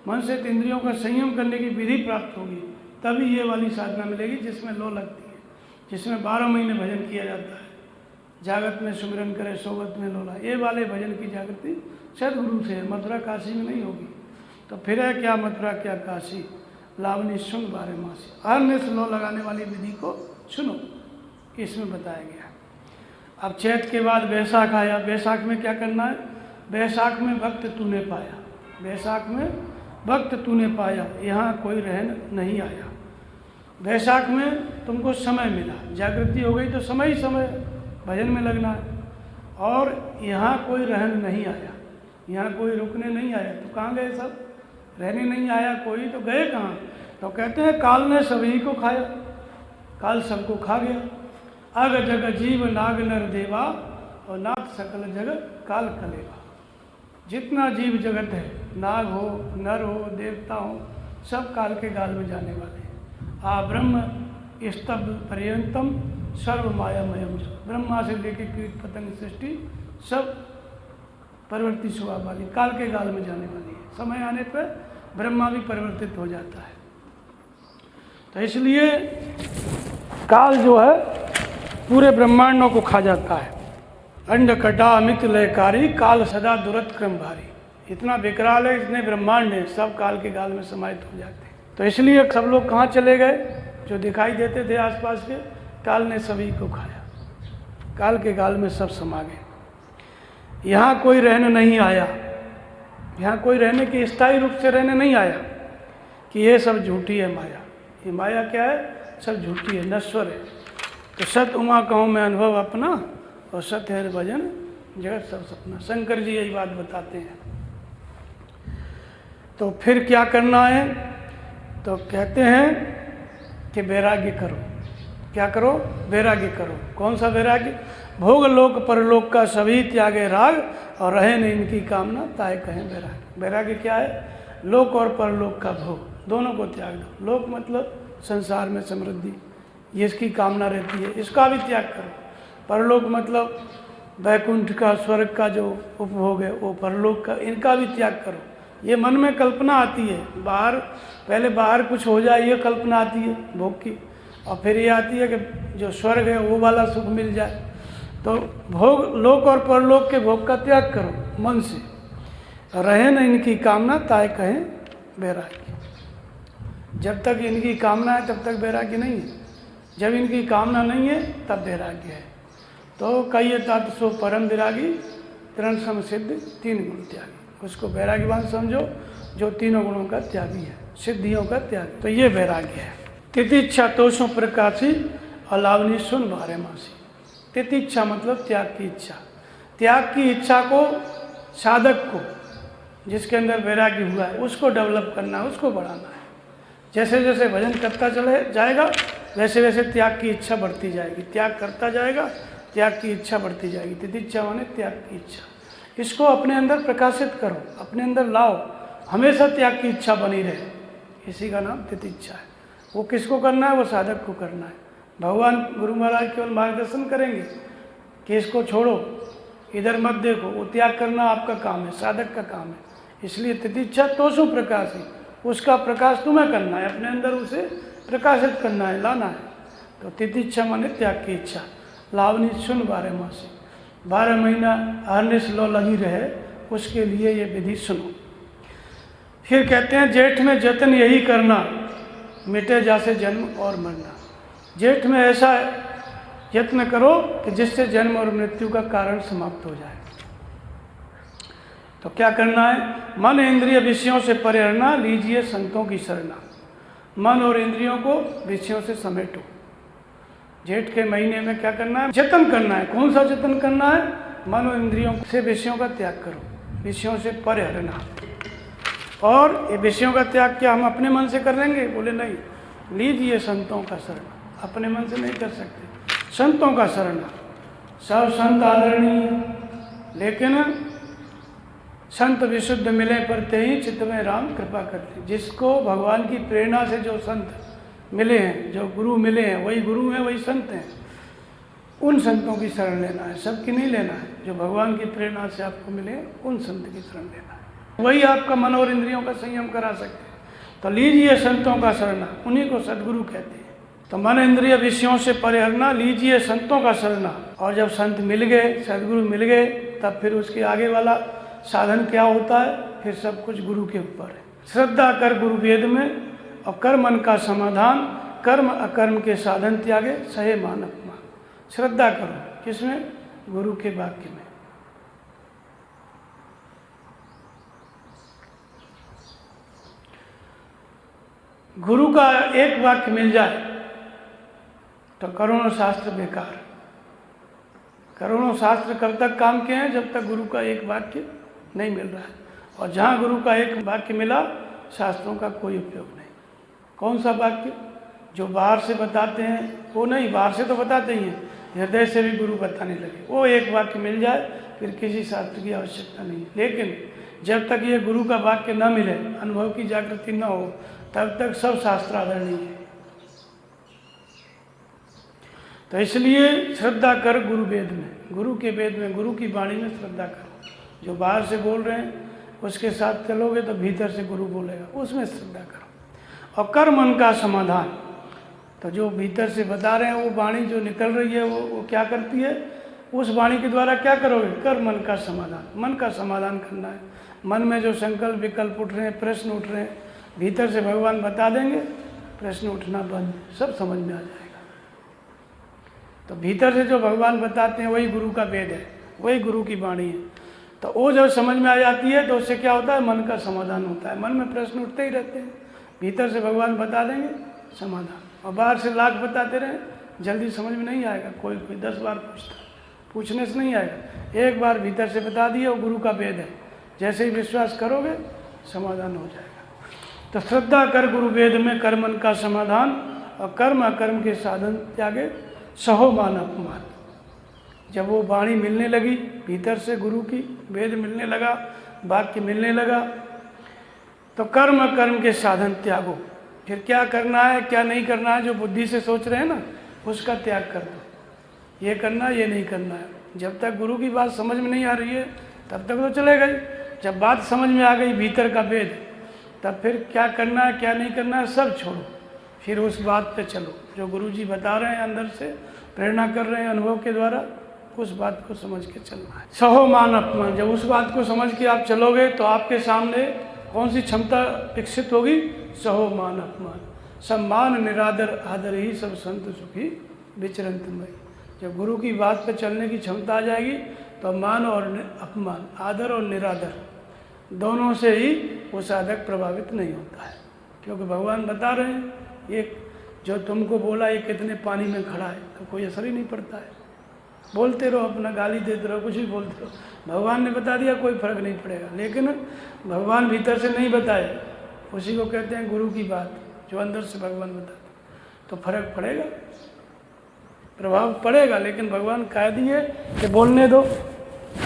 मन से इंद्रियों का संयम करने की विधि प्राप्त होगी तभी ये वाली साधना मिलेगी, जिसमें लो लगती है, जिसमें 12 महीने भजन किया जाता है। जागत में सुमिरन करे, सोगत में लोला। ये वाले भजन की जागृति सदगुरु से, मथुरा काशी में नहीं होगी। तो फिर है क्या मथुरा क्या काशी, लावनी सुन बारे मासी। अन्य स्लो लगाने वाली विधि को सुनो, इसमें बताया गया। अब चैत के बाद बैसाख आया। बैसाख में क्या करना है? बैसाख में भक्त तूने पाया, बैसाख में भक्त तूने पाया, यहाँ कोई रहन नहीं आया। बैसाख में तुमको समय मिला, जागृति हो गई तो समय ही समय भजन में लगना है। और यहाँ कोई रहन नहीं आया, यहाँ कोई रुकने नहीं आया। तो कहाँ गए सब? रहने नहीं आया कोई, तो गए कहाँ? तो कहते हैं काल ने सभी को खाया, काल सबको खा गया। अग जग जीव नाग नर देवा और नाथ सकल जगत काल कलेवा। जितना जीव जगत है, नाग हो, नर हो, देवता हो, सब काल के गाल में जाने वाले हैं। आ ब्रह्म स्तब्ध पर्यंतम सर्व मायामयम। ब्रह्मा से लेकर कीट पतंग सृष्टि सब परिवर्तित स्वभाव वाली, काल के गाल में जाने वाली है। समय आने पर ब्रह्मा भी परिवर्तित हो जाता है। तो इसलिए काल जो है पूरे ब्रह्मांडों को खा जाता है। अंड कटा अमित लयकारी, काल सदा दुरत क्रम भारी। इतना विकराल है, इतने ब्रह्मांड है, सब काल के गाल में समाहित हो जाते हैं। तो इसलिए सब लोग कहाँ चले गए? जो दिखाई देते थे आसपास के, काल ने सभी को खाया, काल के गाल में सब समा गए। यहाँ कोई रहने नहीं आया, यहाँ कोई रहने की स्थायी रूप से रहने नहीं आया कि ये सब झूठी है माया। ये माया क्या है? सब झूठी है, नश्वर है। तो सत उमा कहूँ मैं अनुभव अपना, और सत्य है भजन जगत सब सपना। शंकर जी यही बात बताते हैं। तो फिर क्या करना है? तो कहते हैं कि वैराग्य करो। क्या करो? वैराग्य करो। कौन सा वैराग्य? भोग लोक परलोक का सभी त्यागे राग, और रहे न इनकी कामना ताए कहें वैराग्य। वैराग्य क्या है? लोक और परलोक का भोग दोनों को त्याग दो। लोक मतलब संसार में समृद्धि, ये इसकी कामना रहती है, इसका भी त्याग करो। परलोक मतलब वैकुंठ का, स्वर्ग का जो उपभोग है, वो परलोक का, इनका भी त्याग करो। ये मन में कल्पना आती है, बाहर पहले बाहर कुछ हो जाए, ये कल्पना आती है भोग की, और फिर ये आती है कि जो स्वर्ग है वो वाला सुख मिल जाए। तो भोग लोक और परलोक के भोग का त्याग करो मन से। रहे न इनकी कामना ताए कहें वैराग्य। जब तक इनकी कामना है तब तक वैराग्य नहीं है, जब इनकी कामना नहीं है तब वैराग्य है। तो कई तत्व सो परम विरागी, तरण सम सिद्ध तीन गुण त्यागी। उसको वैराग्यवान समझो जो तीनों गुणों का त्यागी है, सिद्धियों का त्यागी। तो ये वैराग्य है। तितिच्छा तोषों प्रकाशी, अलावनी सुन बारे मासी। तितिच्छा मतलब त्याग की इच्छा। त्याग की इच्छा को साधक को, जिसके अंदर वैराग्य हुआ है, उसको डेवलप करना है, उसको बढ़ाना है। जैसे जैसे भजन करता चले जाएगा वैसे वैसे त्याग की इच्छा बढ़ती जाएगी। त्याग करता जाएगा, त्याग की इच्छा बढ़ती जाएगी। तितिच्छा माने त्याग की इच्छा। इसको अपने अंदर प्रकाशित करो, अपने अंदर लाओ, हमेशा त्याग की इच्छा बनी रहे। इसी का नाम तितिच्छा है। वो किसको करना है? वो साधक को करना है। भगवान गुरु महाराज केवल मार्गदर्शन करेंगे कि इसको छोड़ो, इधर मत देखो, वो त्याग करना आपका काम है, साधक का काम है। इसलिए तितिच्छा तोषु प्रकाशी, उसका प्रकाश तुम्हें करना है, अपने अंदर उसे प्रकाशित करना है, लाना है। तो तितिच्छा माने त्याग की इच्छा। लावनी सुन 12 मासी, 12 महीना अहर्निश लो लगी रहे, उसके लिए ये विधि सुनो। फिर कहते हैं जेठ में जतन यही करना, मिटे जासे जन्म और मरना। जेठ में ऐसा यत्न करो कि जिससे जन्म और मृत्यु का कारण समाप्त हो जाए। तो क्या करना है? मन इंद्रिय विषयों से परे रहना, लीजिए संतों की शरणा। मन और इंद्रियों को विषयों से समेटो। जेठ के महीने में क्या करना है? जतन करना है। कौन सा जतन करना है? मन और इंद्रियों से विषयों का त्याग करो, विषयों से परे रहना। और ये विषयों का त्याग क्या हम अपने मन से कर लेंगे? बोले नहीं, लीजिए संतों का शरण। अपने मन से नहीं कर सकते, संतों का शरण। सब संत आदरणीय, लेकिन संत विशुद्ध मिले पर ते ही चित्त में राम कृपा करते। जिसको भगवान की प्रेरणा से जो संत मिले हैं, जो गुरु मिले हैं, वही गुरु हैं, वही संत हैं। उन संतों की शरण लेना है, सबकी नहीं लेना है। जो भगवान की प्रेरणा से आपको मिले उन संत की शरण लेना है, वही आपका मन और इंद्रियों का संयम करा सकते हैं। तो लीजिए संतों का शरणा, उन्हीं को सदगुरु कहते हैं। तो मन इंद्रिय विषयों से परे हटना, लीजिए संतों का शरणा। और जब संत मिल गए, सदगुरु मिल गए, तब फिर उसके आगे वाला साधन क्या होता है? फिर सब कुछ गुरु के ऊपर है। श्रद्धा कर गुरु वेद में और कर मन का समाधान, कर्म अकर्म के साधन त्यागे, सहे मान अपमान। श्रद्धा करो किसमें? गुरु के वाक्य में। गुरु का एक वाक्य मिल जाए तो करोड़ों शास्त्र बेकार। करोड़ों शास्त्र कब तक काम के हैं? जब तक गुरु का एक वाक्य नहीं मिल रहा है। और जहाँ गुरु का एक वाक्य मिला, शास्त्रों का कोई उपयोग नहीं। कौन सा वाक्य? जो बाहर से बताते हैं वो नहीं, बाहर से तो बताते ही हैं, हृदय से भी गुरु बताने लगे, वो एक वाक्य मिल जाए फिर किसी शास्त्र की आवश्यकता नहीं। लेकिन जब तक ये गुरु का वाक्य न मिले, अनुभव की जागृति न हो, तब तक सब शास्त्र आदरणीय है। तो इसलिए श्रद्धा कर गुरु वेद में, गुरु के वेद में, गुरु की वाणी में श्रद्धा करो। जो बाहर से बोल रहे हैं उसके साथ चलोगे तो भीतर से गुरु बोलेगा, उसमें श्रद्धा करो। और कर मन का समाधान, तो जो भीतर से बता रहे हैं वो वाणी जो निकल रही है वो क्या करती है? उस वाणी के द्वारा क्या करोगे? कर मन का समाधान। मन का समाधान करना है। मन में जो संकल्प विकल्प उठ रहे हैं, प्रश्न उठ रहे हैं, भीतर से भगवान बता देंगे, प्रश्न उठना बंद, सब समझ में आ जाएगा। तो भीतर से जो भगवान बताते हैं वही गुरु का वेद है, वही गुरु की वाणी है। तो वो जब समझ में आ जाती है तो उससे क्या होता है? मन का समाधान होता है। मन में प्रश्न उठते ही रहते हैं, भीतर से भगवान बता देंगे, समाधान। और बाहर से लाख बताते रहे, जल्दी समझ में नहीं आएगा। कोई 10 बार पूछता, पूछने से नहीं आएगा। एक बार भीतर से बता दिए, वो गुरु का वेद है। जैसे ही विश्वास करोगे समाधान हो जाएगा। तो श्रद्धा कर गुरु वेद में, कर मन का समाधान और कर्म अकर्म के साधन त्यागे, सहो मान अपमान। जब वो वाणी मिलने लगी भीतर से, गुरु की वेद मिलने लगा, वाक्य मिलने लगा, तो कर्म कर्म के साधन त्यागो। फिर क्या करना है क्या नहीं करना है, जो बुद्धि से सोच रहे हैं ना, उसका त्याग कर दो। ये करना ये नहीं करना है। जब तक गुरु की बात समझ में नहीं आ रही है तब तक तो चलेगा ही। जब बात समझ में आ गई भीतर का वेद, तब फिर क्या करना है क्या नहीं करना है सब छोड़ो, फिर उस बात पे चलो जो गुरु जी बता रहे हैं, अंदर से प्रेरणा कर रहे हैं अनुभव के द्वारा, उस बात को समझ के चलना है। सहो मान अपमान। जब उस बात को समझ के आप चलोगे तो आपके सामने कौन सी क्षमता विकसित होगी? सहो मान अपमान। सम्मान निरादर आदर ही सब संत सुखी विचरंत मई। जब गुरु की बात पर चलने की क्षमता आ जाएगी तो मान और अपमान, आदर और निरादर, दोनों से ही वो साधक प्रभावित नहीं होता है। क्योंकि भगवान बता रहे हैं, ये जो तुमको बोला ये कितने पानी में खड़ा है, तो कोई असर ही नहीं पड़ता है। बोलते रहो, अपना गाली देते रहो, कुछ भी बोलते रहो, भगवान ने बता दिया कोई फर्क नहीं पड़ेगा। लेकिन भगवान भीतर से नहीं बताए, उसी को कहते हैं गुरु की बात, जो अंदर से भगवान बताते, तो फर्क पड़ेगा, प्रभाव पड़ेगा। लेकिन भगवान कह दिए कि बोलने दो,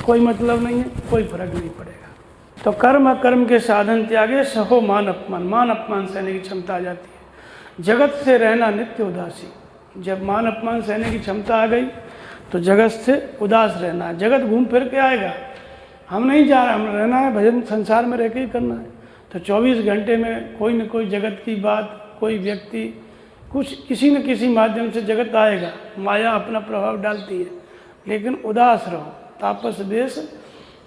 कोई मतलब नहीं है, कोई फर्क नहीं पड़ेगा। तो कर्म कर्म के साधन त्यागे, सहो मान अपमान। मान अपमान सहने की क्षमता आ जाती है। जगत से रहना नित्य उदासी। जब मान अपमान सहने की क्षमता आ गई तो जगत से उदास रहना है। जगत घूम फिर के आएगा, हम नहीं जा रहे, हम रहना है, भजन संसार में रह के ही करना है। तो 24 घंटे में कोई न कोई जगत की बात, कोई व्यक्ति, कुछ किसी न किसी माध्यम से जगत आएगा, माया अपना प्रभाव डालती है। लेकिन उदास रहो, तापस वेश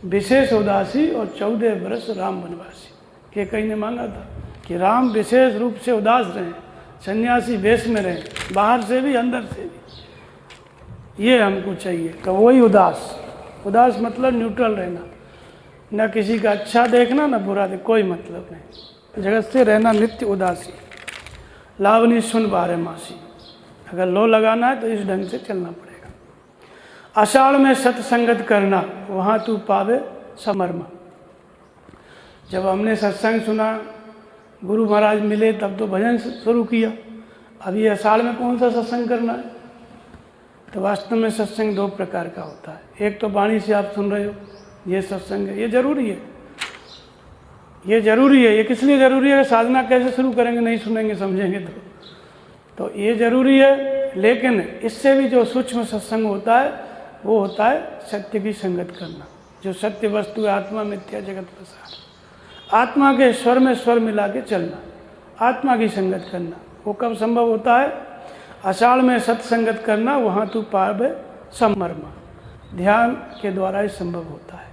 विशेष उदासी और 14 वर्ष राम वनवासी। के कहीं ने मांगा था कि राम विशेष रूप से उदास रहें, सन्यासी वेश में रहें, बाहर से भी अंदर से भी, ये हमको चाहिए। तो वही उदास, उदास मतलब न्यूट्रल रहना, न किसी का अच्छा देखना न बुरा देख, कोई मतलब नहीं। जगत से रहना नित्य उदासी। लावनी सुन बारह मासी। अगर लो लगाना है तो इस ढंग से चलना पड़ेगा। आषाढ़ में सत्संगत करना, वहाँ तू पावे समर्म। जब हमने सत्संग सुना, गुरु महाराज मिले, तब तो भजन शुरू किया। अभी आषाढ़ में कौन सा सत्संग करना है? तो वास्तव में सत्संग 2 प्रकार का होता है। एक तो वाणी से आप सुन रहे हो, ये सत्संग है, ये जरूरी है, ये जरूरी है। ये किस लिए जरूरी है? साधना कैसे शुरू करेंगे, नहीं सुनेंगे समझेंगे तो ये जरूरी है। लेकिन इससे भी जो सूक्ष्म सत्संग होता है वो होता है सत्य की संगत करना। जो सत्य वस्तु है, आत्मा मिथ्या जगत प्रसार, आत्मा के स्वर में स्वर मिला के चलना, आत्मा की संगत करना। वो कब संभव होता है? आषाढ़ में सत्संगत करना, वहाँ तू पावे समर्मा। ध्यान के द्वारा ही संभव होता है।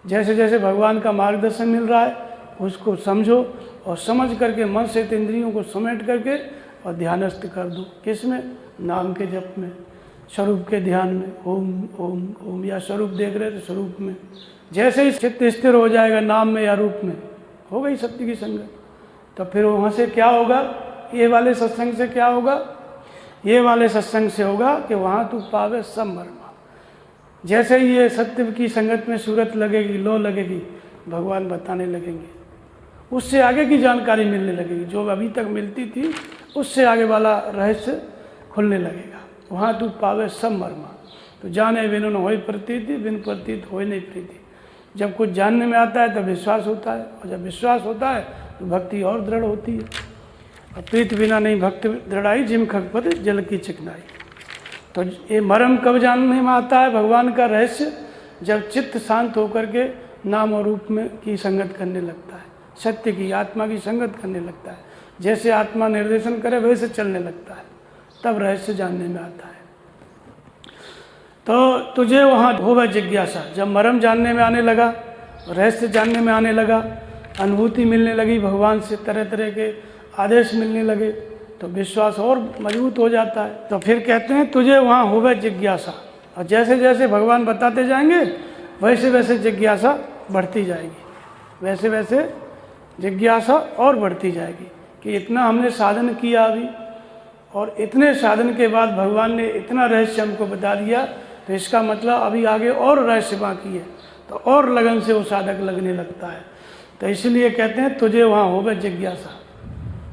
जैसे जैसे भगवान का मार्गदर्शन मिल रहा है, उसको समझो और समझ करके मन से इंद्रियों को समेट करके और ध्यानस्थ कर दो। किस में? नाम के जप में, स्वरूप के ध्यान में, ओम ओम ओम, या स्वरूप देख रहे तो स्वरूप में। जैसे ही चित्त स्थिर हो जाएगा नाम में या रूप में, हो गई सत्य की संगत। तो फिर वहाँ से क्या होगा? ये वाले सत्संग से क्या होगा? ये वाले सत्संग से होगा कि वहाँ तू पावे सब मर्मा। जैसे ही ये सत्य की संगत में सूरत लगेगी, लो लगेगी, भगवान बताने लगेंगे, उससे आगे की जानकारी मिलने लगेगी। जो अभी तक मिलती थी उससे आगे वाला रहस्य खुलने लगेगा। वहाँ तू पावे सब मर्मा। तो जाने बिनु न होई प्रतीति, बिन प्रतीत होई नहीं प्रीति। जब कुछ जानने में आता है तब विश्वास होता है, और जब विश्वास होता है तो भक्ति और दृढ़ होती है। और प्रीत बिना नहीं भक्ति दृढ़ाई, जिम खगपत जल की चिकनाई। तो ये मर्म कब जानने में आता है भगवान का रहस्य? जब चित्त शांत होकर के नाम और रूप में की संगत करने लगता है, सत्य की आत्मा की संगत करने लगता है। जैसे आत्मा निर्देशन करे वैसे चलने लगता है, तब रहस्य जानने में आता है। तो तुझे वहाँ होगा जिज्ञासा। जब मर्म जानने में आने लगा, रहस्य जानने में आने लगा, अनुभूति मिलने लगी भगवान से, तरह तरह के आदेश मिलने लगे, तो विश्वास और मजबूत हो जाता है। तो फिर कहते हैं तुझे वहाँ होगा जिज्ञासा। और जैसे जैसे भगवान बताते जाएंगे वैसे वैसे जिज्ञासा बढ़ती जाएगी, वैसे वैसे जिज्ञासा और बढ़ती जाएगी कि इतना हमने साधन किया अभी, और इतने साधन के बाद भगवान ने इतना रहस्य हमको बता दिया, तो इसका मतलब अभी आगे और रहस्य बाकी है। तो और लगन से वो साधक लगने लगता है। तो इसलिए कहते हैं तुझे वहाँ होगा जिज्ञासा।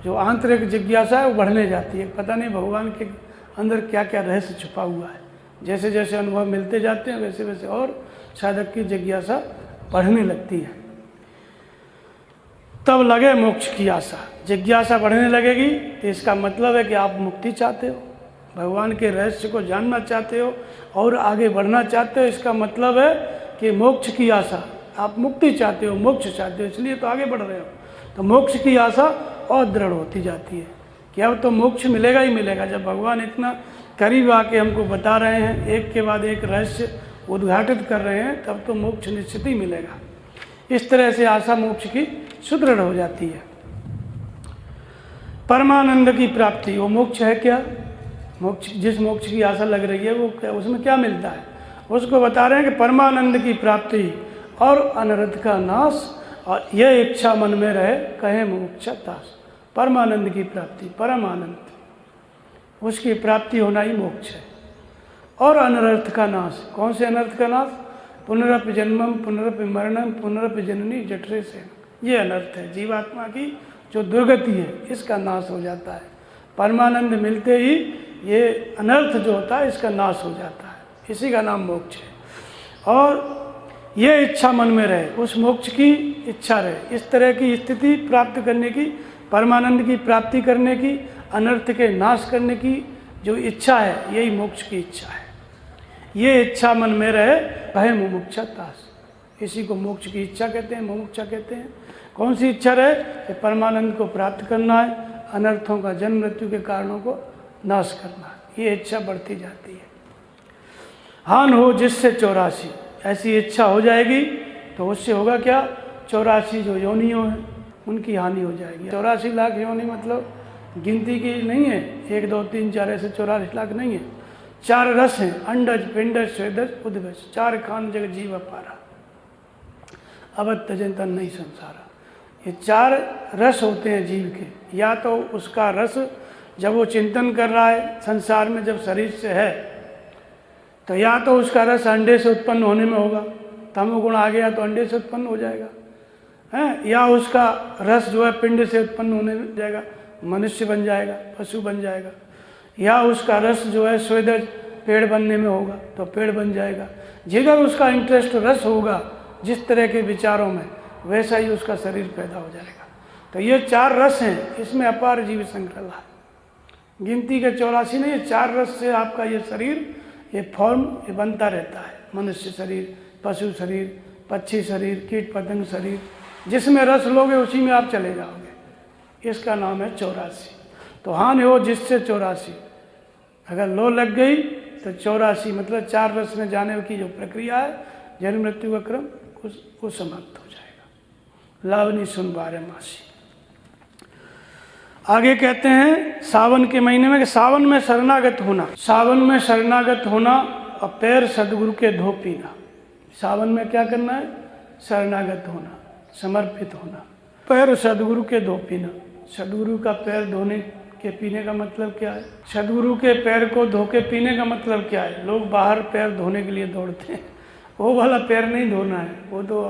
जो आंतरिक जिज्ञासा है वो बढ़ने जाती है। पता नहीं भगवान के अंदर क्या क्या रहस्य छुपा हुआ है। जैसे जैसे अनुभव मिलते जाते हैं वैसे वैसे और साधक की जिज्ञासा बढ़ने लगती है। तब लगे मोक्ष की आशा। जिज्ञासा बढ़ने लगेगी तो इसका मतलब है कि आप मुक्ति चाहते हो, भगवान के रहस्य को जानना चाहते हो और आगे बढ़ना चाहते हो। इसका मतलब है कि मोक्ष की आशा, आप मुक्ति चाहते हो, मोक्ष चाहते हो, इसलिए तो आगे बढ़ रहे हो। तो मोक्ष की आशा और दृढ़ होती जाती है कि अब तो मोक्ष मिलेगा ही मिलेगा। जब भगवान इतना करीब आके हमको बता रहे हैं, एक के बाद एक रहस्य उद्घाटित कर रहे हैं, तब तो मोक्ष निश्चित ही मिलेगा। इस तरह से आशा मोक्ष की सुदृढ़ हो जाती है। परमानंद की प्राप्ति, वो मोक्ष है क्या? मोक्ष, जिस मोक्ष की आशा लग रही है वो क्या, उसमें क्या मिलता है? उसको बता रहे हैं कि परमानंद की प्राप्ति और अनर्थ का नाश, और यह इच्छा मन में रहे कहे मोक्ष तास। परमानंद की प्राप्ति, परम आनंद, उसकी प्राप्ति होना ही मोक्ष है। और अनर्थ का नाश, कौन से अनर्थ का नाश? पुनरपि जन्मम पुनरपि मरणम पुनरपि जननी जठरे से, ये अनर्थ है जीवात्मा की जो दुर्गति है, इसका नाश हो जाता है। परमानंद मिलते ही ये अनर्थ जो होता है इसका नाश हो जाता है, इसी का नाम मोक्ष है। और ये इच्छा मन में रहे, उस मोक्ष की इच्छा रहे, इस तरह की स्थिति प्राप्त करने की, परमानंद की प्राप्ति करने की, अनर्थ के नाश करने की जो इच्छा है, यही मोक्ष की इच्छा है। ये इच्छा मन में रहे कहे मुमुक्षा तास, इसी को मोक्ष की इच्छा कहते हैं, मुमुक्षा कहते हैं। कौन सी इच्छा रहे? कि परमानंद को प्राप्त करना है, अनर्थों का जन्म मृत्यु के कारणों को नाश करना है, ये इच्छा बढ़ती जाती है। हान हो जिससे 84, ऐसी इच्छा हो जाएगी तो उससे होगा क्या? 84 जो योनियों हैं उनकी हानि हो जाएगी। 84 लाख योनि मतलब गिनती की नहीं है, 1 2 3 4 ऐसे 84 लाख नहीं है। 4 रस हैं, अंडज पिंडज स्वेदज उद्भज, 4 खान जग जीव पारा अवध तजन नहीं संसारा। ये 4 रस होते हैं जीव के। या तो उसका रस जब वो चिंतन कर रहा है संसार में, जब शरीर से है, तो या तो उसका रस अंडे से उत्पन्न होने में होगा, तमोगुण आ गया तो अंडे से उत्पन्न हो जाएगा है, या उसका रस जो है पिंड से उत्पन्न होने में जाएगा, मनुष्य बन जाएगा, पशु बन जाएगा, या उसका रस जो है स्वेदज पेड़ बनने में होगा तो पेड़ बन जाएगा। जिधर उसका इंटरेस्ट रस होगा, जिस तरह के विचारों में, वैसा ही उसका शरीर पैदा हो जाएगा। तो ये 4 रस हैं, इसमें अपार जीव संग्रह है। गिनती के 84 नहीं, 4 रस से आपका ये शरीर, ये फॉर्म ये बनता रहता है। मनुष्य शरीर, पशु शरीर, पक्षी शरीर, कीट पतंग शरीर, जिसमें रस लोगे उसी में आप चले जाओगे। इसका नाम है 84। तो हानि हो जिससे 84, अगर लो लग गई तो 84 मतलब 4 रस में जाने की जो प्रक्रिया है, जन्म मृत्यु का क्रम, वो समाप्त हो जाएगा। लावनी सुन बारह मासी। आगे कहते हैं सावन के महीने में कि सावन में शरणागत होना, सावन में शरणागत होना और पैर सदगुरु के धो पीना। सावन में क्या करना है? शरणागत होना, समर्पित होना, पैर सदगुरु के धो पीना। सदगुरु का पैर धोने के पीने का मतलब क्या है? सदगुरु के पैर को धो के पीने का मतलब क्या है? लोग बाहर पैर धोने के लिए दौड़ते हैं, वो वाला पैर नहीं धोना है। वो तो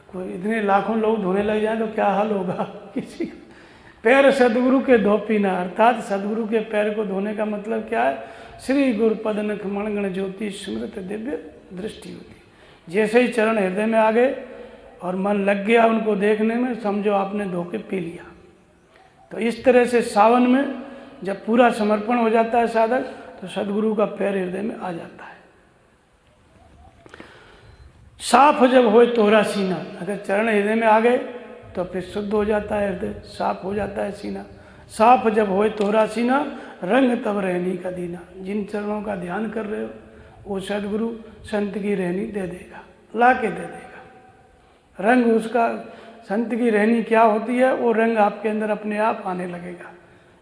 कोई इतने लाखों लोग धोने लग जाए तो क्या हाल होगा किसी का। पैर सदगुरु के धो पीना अर्थात सदगुरु के पैर को धोने का मतलब क्या है? श्री गुरु पद नख मणगण ज्योति स्मृत दिव्य दृष्टि होती। जैसे ही चरण हृदय में आ गए और मन लग गया उनको देखने में, समझो आपने धो के पी लिया। तो इस तरह से सावन में जब पूरा समर्पण हो जाता है साधक, तो सदगुरु का पैर हृदय में आ जाता है। साफ जब होए तोहरा सीना, अगर चरण हृदय में आ गए तो फिर शुद्ध हो जाता है हृदय, साफ हो जाता है सीना। साफ जब होए तोहरा सीना, रंग तब रहनी का दीना। जिन चरणों का ध्यान कर रहे हो वो सदगुरु संत की रहनी दे देगा, ला के दे देगा। रंग उसका संत की रहनी क्या होती है, वो रंग आपके अंदर अपने आप आने लगेगा।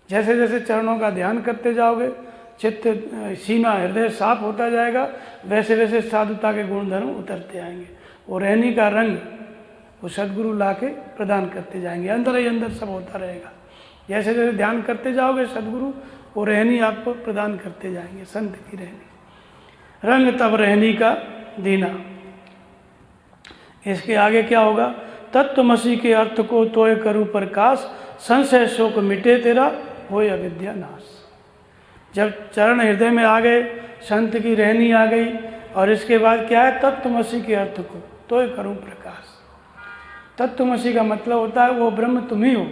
जैसे जैसे चरणों का ध्यान करते जाओगे, चित्त सीना हृदय साफ होता जाएगा, वैसे वैसे साधुता के गुणधर्म उतरते आएंगे। वो रहनी का रंग वो सदगुरु ला के प्रदान करते जाएंगे, अंदर ही अंदर सब होता रहेगा। जैसे जैसे ध्यान करते जाओगे सदगुरु वो रहनी आपको प्रदान करते जाएंगे, संत की रहनी। रंग तब रहनी का दीना। इसके आगे क्या होगा? तत्वमसी के अर्थ को तोय करूं प्रकाश, संशय शोक मिटे तेरा होय अविद्या नाश। जब चरण हृदय में आ गए, संत की रहनी आ गई, और इसके बाद क्या है? तत्वमसी के अर्थ को तोय करूं प्रकाश। तत्वमसी का मतलब होता है वो ब्रह्म तुम ही हो,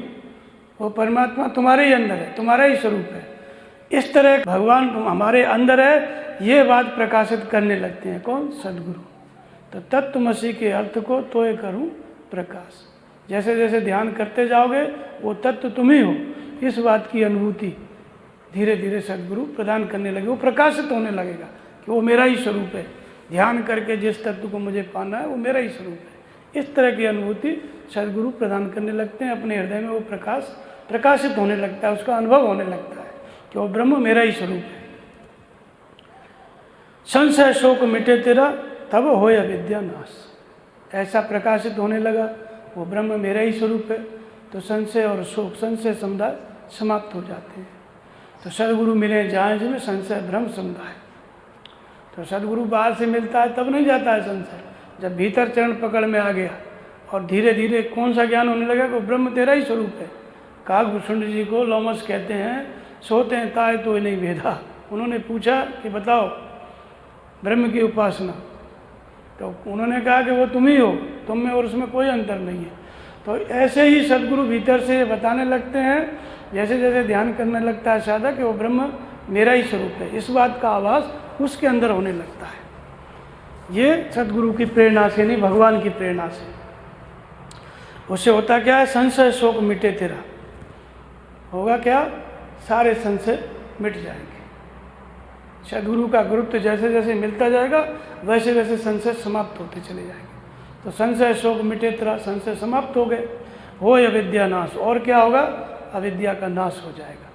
वो परमात्मा तुम्हारे ही अंदर है, तुम्हारा ही स्वरूप है। इस तरह भगवान हमारे अंदर है, ये बात प्रकाशित करने लगते हैं। कौन? सदगुरु। तो तत्वमसी के अर्थ को तोय करूं प्रकाश। जैसे जैसे ध्यान करते जाओगे वो तत्व तुम ही हो, इस बात की अनुभूति धीरे धीरे सदगुरु प्रदान करने लगे। वो प्रकाशित होने लगेगा कि वो मेरा ही स्वरूप है। ध्यान करके जिस तत्व को मुझे पाना है वो मेरा ही स्वरूप है। इस तरह की अनुभूति सदगुरु प्रदान करने लगते हैं। अपने हृदय में वो प्रकाश प्रकाशित होने लगता है, उसका अनुभव होने लगता है कि वो ब्रह्म मेरा ही स्वरूप है। संशय शोक मिटे तेरा तब होय अविद्या नाश। ऐसा प्रकाशित होने लगा वो ब्रह्म मेरा ही स्वरूप है, तो संशय और शोक, संशय समुदाय समाप्त हो जाते हैं। तो सदगुरु मिले जाए जिनमें संशय भ्रम समुदाय। तो सदगुरु बाहर से मिलता है तब नहीं जाता है संशय, जब भीतर चरण पकड़ में आ गया और धीरे धीरे कौन सा ज्ञान होने लगा कि ब्रह्म तेरा ही स्वरूप है। काकभूषण जी को लोमस कहते हैं, सोते हैं ताए तो नहीं भेदा। उन्होंने पूछा कि बताओ ब्रह्म की उपासना, तो उन्होंने कहा कि वो तुम ही हो, तुम में और उसमें कोई अंतर नहीं है। तो ऐसे ही सदगुरु भीतर से बताने लगते हैं, जैसे जैसे ध्यान करने लगता है साधक कि वो ब्रह्म मेरा ही स्वरूप है, इस बात का आभास उसके अंदर होने लगता है। ये सदगुरु की प्रेरणा से नहीं, भगवान की प्रेरणा से। उससे होता क्या है? संशय शोक मिटे तेरा। होगा क्या? सारे संशय मिट जाएंगे। सदगुरु का गुरुत्व जैसे जैसे मिलता जाएगा वैसे वैसे संशय समाप्त होते चले जाएंगे। तो संशय शोक मिटे तेरा, संशय समाप्त हो गए। होय अविद्या नाश। और क्या होगा? अविद्या का नाश हो जाएगा,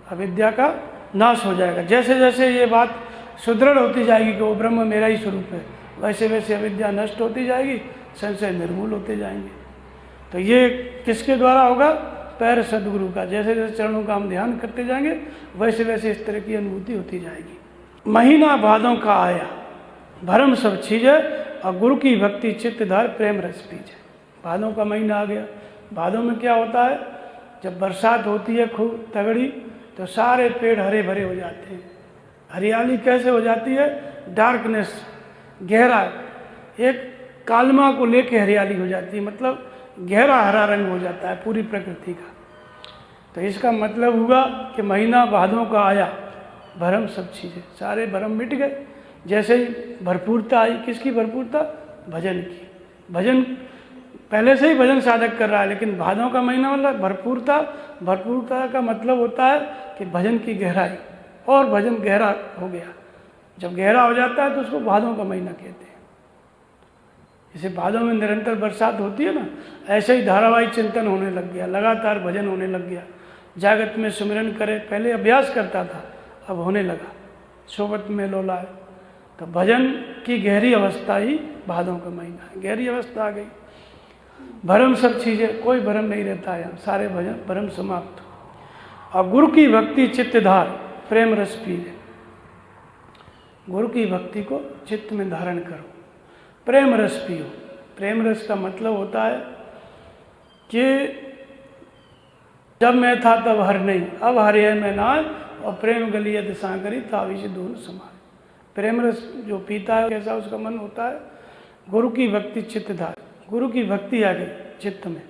अविद्या का नाश हो जाएगा। जैसे जैसे ये बात सुदृढ़ होती जाएगी कि वो ब्रह्म मेरा ही स्वरूप है, वैसे वैसे अविद्या नष्ट होती जाएगी, संशय निर्मूल होते जाएंगे। तो ये किसके द्वारा होगा? पैर सदगुरु का। जैसे जैसे चरणों का हम ध्यान करते जाएंगे वैसे वैसे इस तरह की अनुभूति होती जाएगी। महीना भादों का आया, भरम सब छीजे, और गुरु की भक्ति चित्त धार प्रेम रस पीजे। भादों का महीना आ गया। भादों में क्या होता है? जब बरसात होती है खूब तगड़ी, तो सारे पेड़ हरे भरे हो जाते हैं। हरियाली कैसे हो जाती है? डार्कनेस, गहरा, एक कालमा को लेके हरियाली हो जाती है, मतलब गहरा हरा रंग हो जाता है पूरी प्रकृति का। तो इसका मतलब हुआ कि महीना भादों का आया, भरम सब चीज़ें, सारे भरम मिट गए। जैसे ही भरपूरता आई, किसकी भरपूरता? भजन की। भजन पहले से ही भजन साधक कर रहा है, लेकिन भादों का महीना मतलब भरपूरता। भरपूरता का मतलब होता है कि भजन की गहराई, और भजन गहरा हो गया। जब गहरा हो जाता है तो उसको भादों का महीना कहते हैं। जैसे भादों में निरंतर बरसात होती है ना, ऐसे ही धारावाहिक चिंतन होने लग गया, लगातार भजन होने लग गया। जागत में सुमिरन करे, पहले अभ्यास करता था, अब होने लगा, सोबत में लोलाए। तो भजन की गहरी अवस्था ही भादों का महीना है, गहरी अवस्था आ गई। भ्रम सब चीज़ें, कोई भ्रम नहीं रहता है, सारे भजन भ्रम समाप्त हो। और गुरु की भक्ति चित्तधार प्रेम रस पीजे, गुरु की भक्ति को चित्त में धारण करो, प्रेम रस पियो। प्रेम रस का मतलब होता है कि जब मैं था तब हर नहीं, अब हर है मैं नाय, और प्रेम गलियत सांकरी तावी से दोनों समान। प्रेम रस जो पीता है कैसा उसका मन होता है। गुरु की भक्ति चित्तधार, गुरु की भक्ति आ गई चित्त में।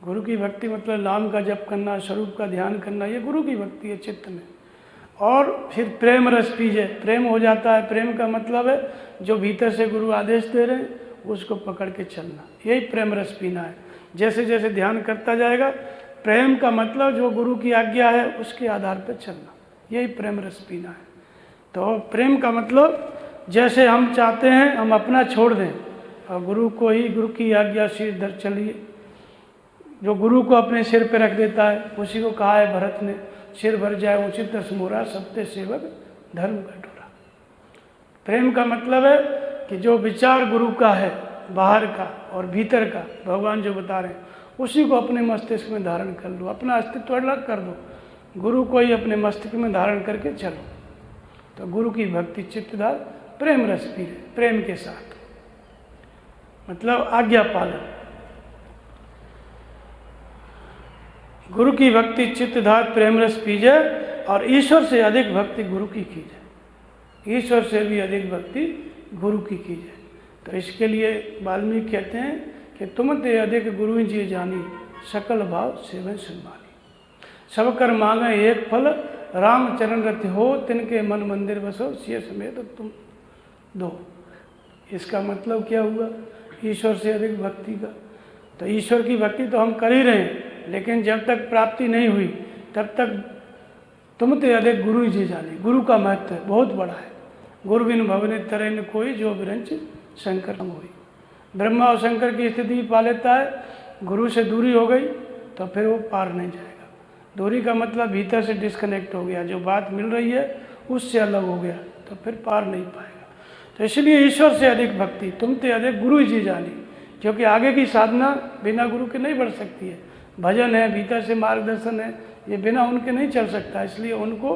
गुरु की भक्ति मतलब नाम का जप करना, स्वरूप का ध्यान करना, ये गुरु की भक्ति है चित्त में। और फिर प्रेम रस पीजे, प्रेम हो जाता है। प्रेम का मतलब है जो भीतर से गुरु आदेश दे रहे हैं उसको पकड़ के चलना, यही प्रेम रस पीना है। जैसे जैसे ध्यान करता जाएगा, प्रेम का मतलब जो गुरु की आज्ञा है उसके आधार पर चलना, यही प्रेम रस पीना है। तो प्रेम का मतलब जैसे हम चाहते हैं हम अपना छोड़ दें और गुरु को ही, गुरु की आज्ञा सिर धर चलिए। जो गुरु को अपने सिर पे रख देता है, उसी को कहा है भरत ने, सिर भर जाए उचित समोरा, सबते सेवक धर्म कटोरा। प्रेम का मतलब है कि जो विचार गुरु का है, बाहर का और भीतर का, भगवान जो बता रहे हैं उसी को अपने मस्तिष्क में धारण कर लो, अपना अस्तित्व अलग कर दो, गुरु को ही अपने मस्तिष्क में धारण करके चलो। तो गुरु की भक्ति चित्तधार प्रेम रस पी रहे, प्रेम के साथ, मतलब आज्ञा पालन। गुरु की भक्ति चित्तधार प्रेम रस पीजे, और ईश्वर से अधिक भक्ति गुरु की कीजिए, ईश्वर से भी अधिक भक्ति गुरु की कीजिए। तो इसके लिए वाल्मीकि कहते हैं कि तुम ते अधिक गुरु जी जानी, सकल भाव सेवन सम्मानी। सब कर मांगे एक फल, राम चरण रति हो, तिनके मन मंदिर बसो, सिय समेत तुम दो। इसका मतलब क्या हुआ ईश्वर से अधिक भक्ति का? तो ईश्वर की भक्ति तो हम कर ही रहे हैं, लेकिन जब तक प्राप्ति नहीं हुई तब तक तुम ते अधिक गुरु जी जाने। गुरु का महत्व बहुत बड़ा है। गुरु बिन भवने तरह न कोई, जो विरंच शंकर हम हुई। ब्रह्मा और शंकर की स्थिति पा लेता है, गुरु से दूरी हो गई तो फिर वो पार नहीं जाएगा। दूरी का मतलब भीतर से डिस्कनेक्ट हो गया, जो बात मिल रही है उससे अलग हो गया तो फिर पार नहीं पाएगा। तो इसलिए ईश्वर से अधिक भक्ति, तुम ते अधिक गुरु जी जानी, क्योंकि आगे की साधना बिना गुरु के नहीं बढ़ सकती है। भजन है, भीतर से मार्गदर्शन है, ये बिना उनके नहीं चल सकता। इसलिए उनको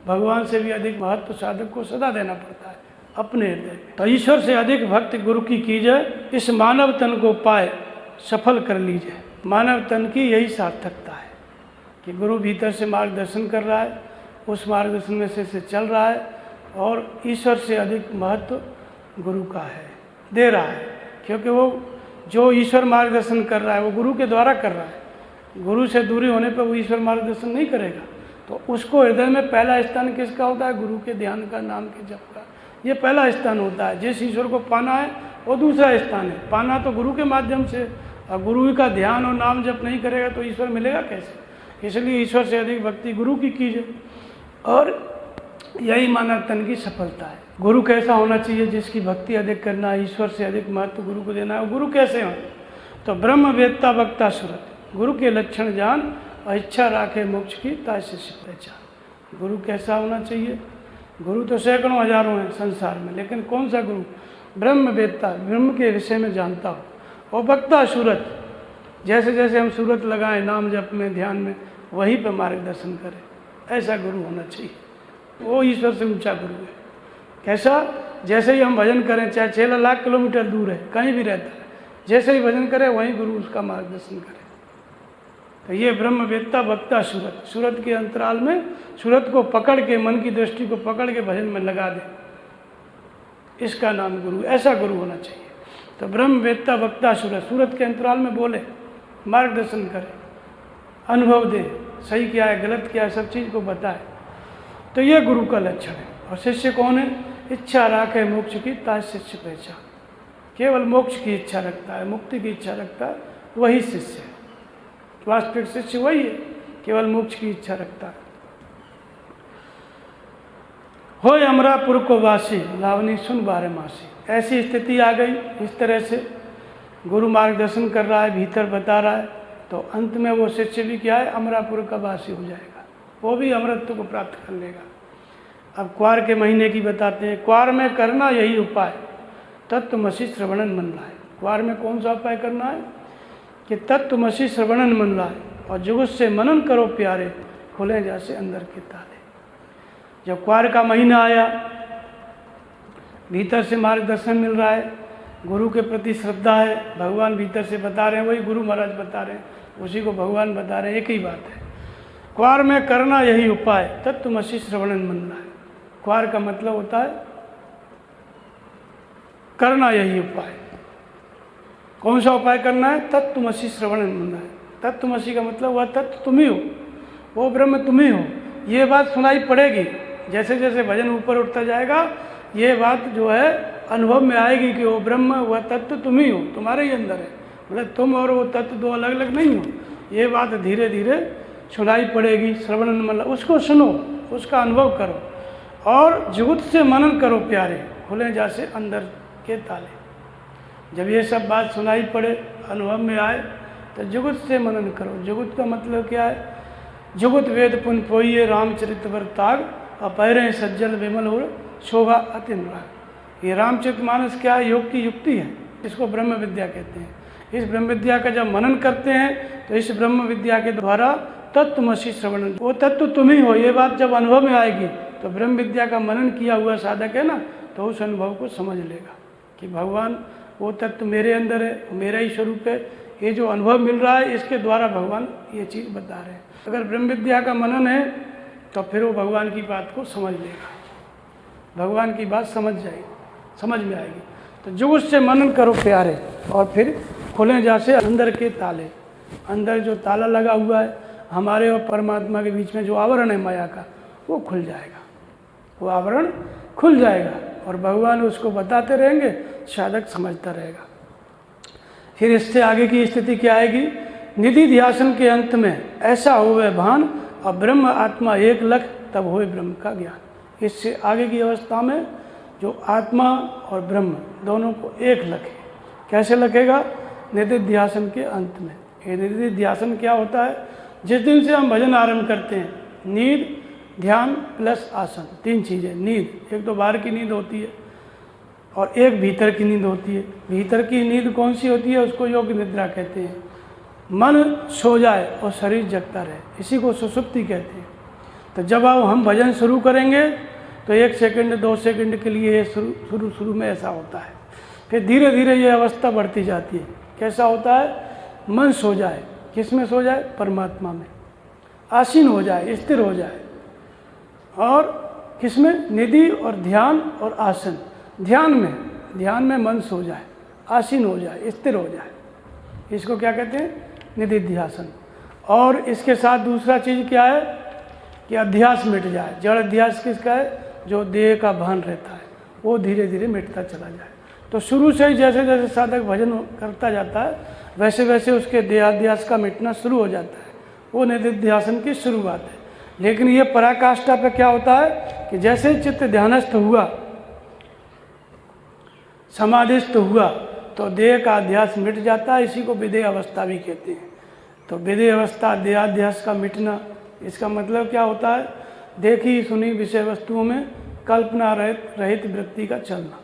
भगवान से भी अधिक महत्व साधक को सदा देना पड़ता है अपने हृदय में। तो ईश्वर से अधिक भक्ति गुरु की कीजिए, इस मानव तन को पाए सफल कर लीजिए। मानव तन की यही सार्थकता है कि गुरु भीतर से मार्गदर्शन कर रहा है, उस मार्गदर्शन में से चल रहा है, और ईश्वर से अधिक महत्व गुरु का है, दे रहा है। क्योंकि वो जो ईश्वर मार्गदर्शन कर रहा है वो गुरु के द्वारा कर रहा है। गुरु से दूरी होने पर वो ईश्वर मार्गदर्शन नहीं करेगा। तो उसको हृदय में पहला स्थान किसका होता है? गुरु के ध्यान का, नाम के जप का, ये पहला स्थान होता है। जिस ईश्वर को पाना है वो दूसरा स्थान है। पाना तो गुरु के माध्यम से, और गुरु का ध्यान और नाम जप नहीं करेगा तो ईश्वर मिलेगा कैसे? इसलिए ईश्वर से अधिक भक्ति गुरु की कीजिए, और यही मानव तन की सफलता है। गुरु कैसा होना चाहिए? जिसकी भक्ति अधिक करना है, ईश्वर से अधिक महत्व गुरु को देना है। गुरु कैसे हो? तो ब्रह्म वेत्ता वक्ता सुरत, गुरु के लक्षण जान और इच्छा राखे मोक्ष की ताय शिष्य पहचान। गुरु कैसा होना चाहिए? गुरु तो सैकड़ों हजारों हैं संसार में, लेकिन कौन सा गुरु? ब्रह्म वेत्ता, ब्रह्म के विषय में जानता हो, और वक्ता सूरत, जैसे जैसे हम सूरत लगाएं नाम जप में, ध्यान में, वहीं पर मार्गदर्शन करें, ऐसा गुरु होना चाहिए। वो ईश्वर से ऊंचा गुरु है। कैसा? जैसे ही हम भजन करें, चाहे 6 लाख किलोमीटर दूर है, कहीं भी रहता है, जैसे ही भजन करें वहीं गुरु उसका मार्गदर्शन करे। तो ये ब्रह्मवेत्ता वक्ता सूरत, सूरत के अंतराल में सूरत को पकड़ के, मन की दृष्टि को पकड़ के भजन में लगा दे, इसका नाम गुरु। ऐसा गुरु होना चाहिए। तो ब्रह्मवेत्ता वक्ता सूरत, सूरत के अंतराल में बोले, मार्गदर्शन करे, अनुभव दे, सही क्या है गलत क्या है, सब चीज़ को बताए। तो ये गुरु का लक्षण है। और शिष्य कौन है? इच्छा राखे मोक्ष की ताय शिष्य पहचान। केवल मोक्ष की इच्छा रखता है, मुक्ति की इच्छा रखता है, वही शिष्य है। वास्तविक शिष्य वही है, केवल मोक्ष की इच्छा रखता है। होय अमरापुर को वासी, लावनी सुन बारह मासी। ऐसी स्थिति आ गई। इस तरह से गुरु मार्गदर्शन कर रहा है, भीतर बता रहा है, तो अंत में वो शिष्य भी क्या है, अमरापुर का वासी हो जाएगा, वो भी अमरत्व को प्राप्त कर लेगा। अब क्वार के महीने की बताते हैं। क्वार में करना यही उपाय, तत्वमसि श्रवणन मन लाए। क्वार में कौन सा उपाय करना है कि तत्वमसि श्रवणन मन लाए, और जुगुत से मनन करो प्यारे, खुले जैसे अंदर के ताले। जब क्वार का महीना आया, भीतर से मार्गदर्शन मिल रहा है, गुरु के प्रति श्रद्धा है, भगवान भीतर से बता रहे हैं, वही गुरु महाराज बता रहे हैं, उसी को भगवान बता रहे हैं, एक ही बात है। क्वार में करना यही उपाय, तत्वमसि श्रवणन मन लाए। क्वार का मतलब होता है करना यही उपाय। कौन सा उपाय करना है? तत्वमसि श्रवणन मन लाए। तत्वमसि का मतलब वह तत्व तुम ही हो, वो ब्रह्म तुम ही हो। ये बात सुनाई पड़ेगी, जैसे जैसे भजन ऊपर उठता जाएगा, ये बात जो है अनुभव में आएगी कि वो ब्रह्म, वह तत्व तुम ही हो, तुम्हारे ही अंदर है। मतलब तुम और वो तत्व दो अलग अलग नहीं हो। ये बात धीरे धीरे सुनाई पड़ेगी। श्रवणन मतलब उसको सुनो, उसका अनुभव करो, और जुगुत से मनन करो प्यारे, खुले जैसे अंदर के ताले। जब ये सब बात सुनाई पड़े, अनुभव में आए, तो जुगुत से मनन करो। जुगुत का मतलब क्या है? जुगुत वेद पुन पोइये रामचरित वर ताग, अपहरे सज्जन विमल और शोभा अति अनुराग। ये रामचरितमानस क्या है? योग की युक्ति है, इसको ब्रह्म विद्या कहते हैं। इस ब्रह्म विद्या का जब मनन करते हैं, तो इस ब्रह्म विद्या के द्वारा तत्वमसि श्रवणन, वो तत्व तुम ही हो, ये बात जब अनुभव में आएगी, तो ब्रह्म विद्या का मनन किया हुआ साधक है ना, तो उस अनुभव को समझ लेगा कि भगवान वो तत्व मेरे अंदर है, मेरा ही स्वरूप है। ये जो अनुभव मिल रहा है, इसके द्वारा भगवान ये चीज़ बता रहे हैं। अगर ब्रह्म विद्या का मनन है, तो फिर वो भगवान की बात को समझ लेगा, भगवान की बात समझ में आएगी। तो जुगुत से मनन करो प्यारे, और फिर खुले जैसे अंदर के ताले। अंदर जो ताला लगा हुआ है हमारे और परमात्मा के बीच में, जो आवरण है माया का, वो खुल जाएगा, वो आवरण खुल जाएगा, और भगवान उसको बताते रहेंगे, साधक समझता रहेगा। फिर इससे आगे की स्थिति क्या आएगी? निधि ध्यासन के अंत में ऐसा होवे भान, और ब्रह्म आत्मा एक लख, तब होए ब्रह्म का ज्ञान। इससे आगे की अवस्था में जो आत्मा और ब्रह्म दोनों को एक लखे। कैसे लखेगा? निधि ध्यासन के अंत में। ये निधि ध्यासन क्या होता है? जिस दिन से हम भजन आरंभ करते हैं, नींद, ध्यान प्लस आसन, तीन चीज़ें। नींद, एक तो बाहर की नींद होती है, और एक भीतर की नींद होती है। भीतर की नींद कौन सी होती है? उसको योग निद्रा कहते हैं। मन सो जाए और शरीर जगता रहे, इसी को सुषुप्ति कहते हैं। तो जब हम भजन शुरू करेंगे, तो 1 सेकंड 2 सेकंड के लिए शुरू में ऐसा होता है, फिर धीरे धीरे ये अवस्था बढ़ती जाती है। कैसा होता है? मन सो जाए। किस में सो जाए? परमात्मा में आसीन हो जाए, स्थिर हो जाए। और किस में? निधि और ध्यान और आसन। ध्यान में मन सो जाए, आसीन हो जाए, स्थिर हो जाए, इसको क्या कहते हैं? निधि ध्यासन। और इसके साथ दूसरा चीज़ क्या है कि अध्यास मिट जाए। जड़ अध्यास किसका है? जो देह का भान रहता है, वो धीरे धीरे मिटता चला जाए। तो शुरू से ही जैसे जैसे साधक भजन करता जाता है, वैसे वैसे उसके देहाध्यास का मिटना शुरू हो जाता है। वो निधिध्यासन की शुरुआत है। लेकिन ये पराकाष्ठा पे क्या होता है कि जैसे चित्त ध्यानस्थ हुआ, समाधिस्थ हुआ, तो देह का अध्यास मिट जाता है। इसी को विदेह अवस्था भी कहते हैं। तो विदेह अवस्था, देहाध्यास का मिटना, इसका मतलब क्या होता है? देखी सुनी विषय वस्तुओं में कल्पना रहित वृत्ति का चलना।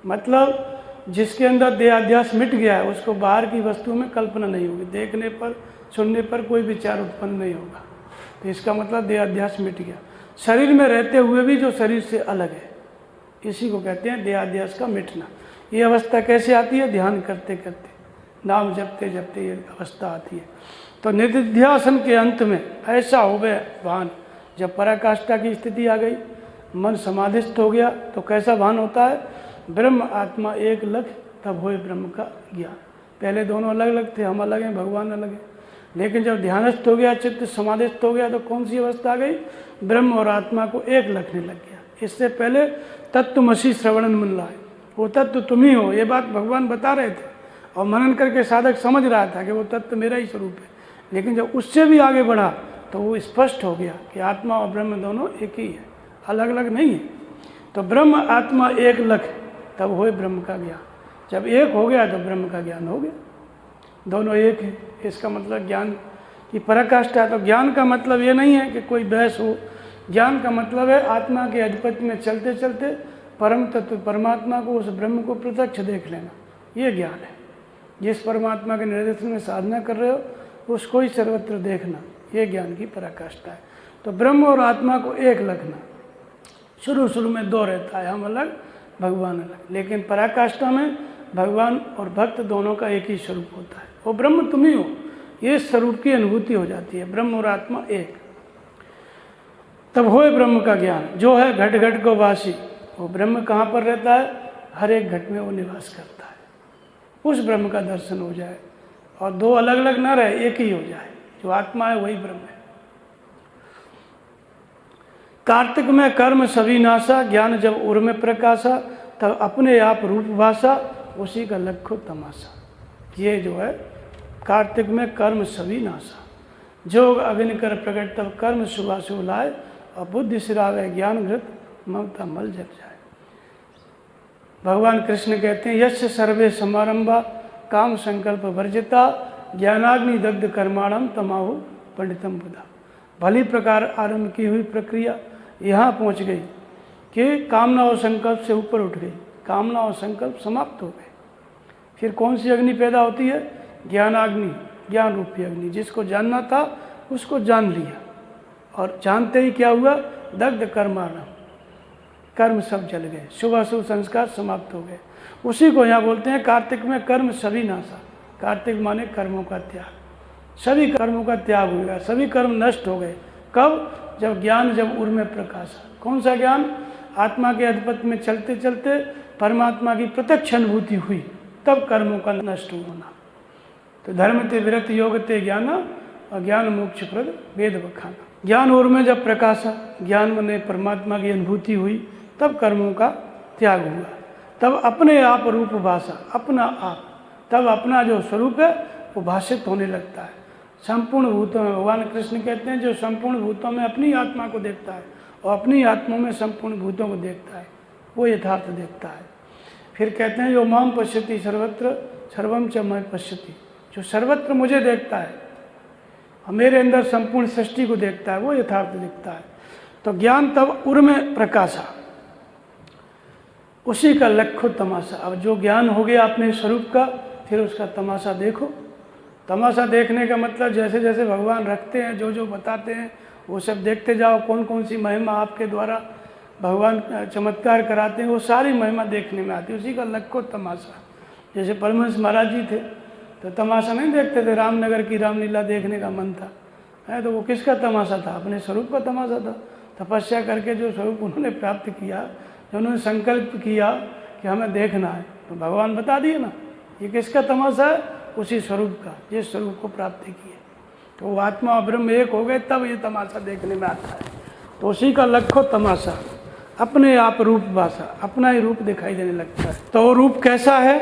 मतलब जिसके अंदर देहाध्यास मिट गया है, उसको बाहर की वस्तुओं में कल्पना नहीं होगी, देखने पर सुनने पर कोई विचार उत्पन्न नहीं होगा। तो इसका मतलब देहाध्यास मिट गया। शरीर में रहते हुए भी जो शरीर से अलग है, इसी को कहते हैं देहाध्यास का मिटना। ये अवस्था कैसे आती है? ध्यान करते करते, नाम जपते जपते ये अवस्था आती है। तो निधिध्यासन के अंत में ऐसा हो गया भान, जब पराकाष्ठा की स्थिति आ गई, मन समाधिस्थ हो गया, तो कैसा भान होता है? ब्रह्म आत्मा एक लख, तब होए ब्रह्म का ज्ञान। पहले दोनों अलग अलग थे, हम अलग हैं, भगवान अलग है। लेकिन जब ध्यानस्थ हो गया, चित्त समाधिस्थ हो गया, तो कौन सी अवस्था आ गई? ब्रह्म और आत्मा को एक लखने लग गया। इससे पहले तत्वमसि श्रवणन मन लाए, वो तत्व तुम ही हो, ये बात भगवान बता रहे थे, और मनन करके साधक समझ रहा था कि वो तत्व मेरा ही स्वरूप है। लेकिन जब उससे भी आगे बढ़ा, तो वो स्पष्ट हो गया कि आत्मा और ब्रह्म दोनों एक ही है, अलग अलग नहीं है। तो ब्रह्म आत्मा एक लख, तब होए ब्रह्म का ज्ञान। जब एक हो गया तो ब्रह्म का ज्ञान हो गया, दोनों एक है। इसका मतलब ज्ञान की पराकाष्ठा। तो ज्ञान का मतलब ये नहीं है कि कोई बहस हो, ज्ञान का मतलब है आत्मा के अधिपत्य में चलते चलते परम तत्व परमात्मा को, उस ब्रह्म को प्रत्यक्ष देख लेना, ये ज्ञान है। जिस परमात्मा के निर्देशन में साधना कर रहे हो उसको ही सर्वत्र देखना, ये ज्ञान की पराकाष्ठा है। तो ब्रह्म और आत्मा को एक लगना, शुरू में दो रहता है, हम अलग भगवान अलग, लेकिन पराकाष्ठा में भगवान और भक्त दोनों का एक ही स्वरूप होता है। वो ब्रह्म तुम ही हो, ये स्वरूप की अनुभूति हो जाती है, ब्रह्म और आत्मा एक। तब होए ब्रह्म का ज्ञान, जो है घट घट को वासी, वो ब्रह्म कहाँ पर रहता है? हर एक घट में वो निवास करता है। उस ब्रह्म का दर्शन हो जाए और दो अलग अलग न रहे, एक ही हो जाए। जो आत्मा है वही ब्रह्म है। कार्तिक में कर्म सभी नासा, ज्ञान जब उर में प्रकाशा, तब अपने आप रूप भाषा, उसी का लखो तमाशा। ये जो है कार्तिक में कर्म सभी नासा, जोग अग्नि कर प्रकट, तब कर्म सुभाषु लाए, और बुद्धि सिरावे ज्ञान घृत, ममता मल जल जाए। भगवान कृष्ण कहते हैं, यश सर्वे समारंभा काम संकल्प वर्जिता, ज्ञानाग्नि दग्ध कर्माणम तमाहु पंडितम बुधा। भली प्रकार आरंभ की हुई प्रक्रिया यहाँ पहुँच गई कि कामना और संकल्प से ऊपर उठ गई, कामना और संकल्प समाप्त हो गए। फिर कौन सी अग्नि पैदा होती है? ज्ञानाग्नि, ज्ञान रूपी अग्नि। जिसको जानना था उसको जान लिया, और जानते ही क्या हुआ? दग्ध कर्माणम, कर्म सब जल गए, शुभ अशुभ संस्कार समाप्त हो गए। उसी को यहाँ बोलते हैं कार्तिक में कर्म सभी नाशा। कार्तिक माने कर्मों का त्याग, सभी कर्मों का त्याग हो गया, सभी कर्म नष्ट हो गए। कब? जब ज्ञान जब उर में प्रकाशा। कौन सा ज्ञान? आत्मा के अधिपत्य में चलते चलते परमात्मा की प्रत्यक्ष अनुभूति हुई, तब कर्मों का नष्ट होना। तो धर्म ते विरत योग ते ज्ञान, और ज्ञान मोक्ष प्रद वेद बखाना। ज्ञान ओर में जब प्रकाशा, ज्ञान में परमात्मा की अनुभूति हुई, तब कर्मों का त्याग हुआ। तब अपने आप रूप भाषा, अपना आप, तब अपना जो स्वरूप है वो भाषित होने लगता है संपूर्ण भूतों में। भगवान कृष्ण कहते हैं, जो संपूर्ण भूतों में अपनी आत्मा को देखता है और अपनी आत्मा में संपूर्ण भूतों को देखता है, वो यथार्थ देखता है। फिर कहते हैं, जो माम पश्यति सर्वत्र सर्वम च मैं पश्यति, जो सर्वत्र मुझे देखता है और मेरे अंदर संपूर्ण सृष्टि को देखता है, वो यथार्थ दिखता है। तो ज्ञान तब उर में प्रकाशा, उसी का लखो तमाशा। अब जो ज्ञान हो गया अपने स्वरूप का, फिर उसका तमाशा देखो। तमाशा देखने का मतलब जैसे जैसे भगवान रखते हैं, जो जो बताते हैं वो सब देखते जाओ। कौन कौन सी महिमा आपके द्वारा भगवान चमत्कार कराते हैं, वो सारी महिमा देखने में आती है, उसी का लखो तमाशा। जैसे परमहंस महाराज जी थे तो तमाशा नहीं देखते थे, रामनगर की रामलीला देखने का मन था, है तो वो किसका तमाशा था? अपने स्वरूप का तमाशा था। तपस्या करके जो स्वरूप उन्होंने प्राप्त किया, जो उन्होंने संकल्प किया कि हमें देखना है, तो भगवान बता दिए ना, ये किसका तमाशा है? उसी स्वरूप का, जिस स्वरूप को प्राप्त किए। तो वो आत्मा और ब्रह्म एक हो गए, तब ये तमाशा देखने में आता है। तो उसी का लखो तमाशा, अपने आप रूप भाषा, अपना ही रूप दिखाई देने लगता है। तो वो रूप कैसा है?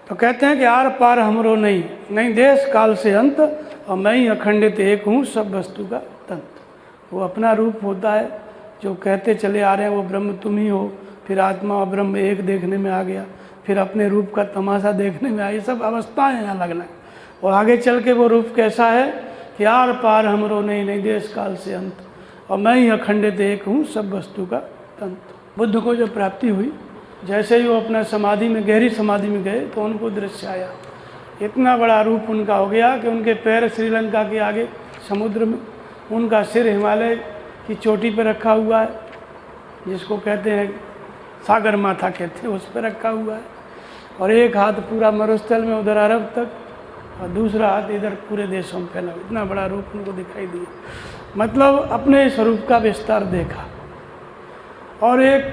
तो कहते हैं कि आर पार हमरो नहीं, नहीं देश काल से अंत, और मैं ही अखंडित एक हूँ सब वस्तु का तंत्र। वो अपना रूप होता है, जो कहते चले आ रहे हैं वो ब्रह्म तुम ही हो। फिर आत्मा और ब्रह्म एक देखने में आ गया, फिर अपने रूप का तमाशा देखने में आई। सब अवस्थाएं हैं अलग अलग। और आगे चल के वो रूप कैसा है कि आर पार हमरो नहीं, नहीं देश काल से अंत, और मैं ही अखंडित एक हूँ सब वस्तु का तंत्र। बुद्ध को जो प्राप्ति हुई, जैसे ही वो अपना समाधि में, गहरी समाधि में गए, तो उनको दृश्य आया। इतना बड़ा रूप उनका हो गया कि उनके पैर श्रीलंका के आगे समुद्र में, उनका सिर हिमालय की चोटी पर रखा हुआ है, जिसको कहते हैं सागर माथा कहते हैं, उस पर रखा हुआ है। और एक हाथ पूरा मरुस्थल में उधर अरब तक, और दूसरा हाथ इधर पूरे देशों में फैला। इतना बड़ा रूप उनको दिखाई दिया, मतलब अपने स्वरूप का विस्तार देखा। और एक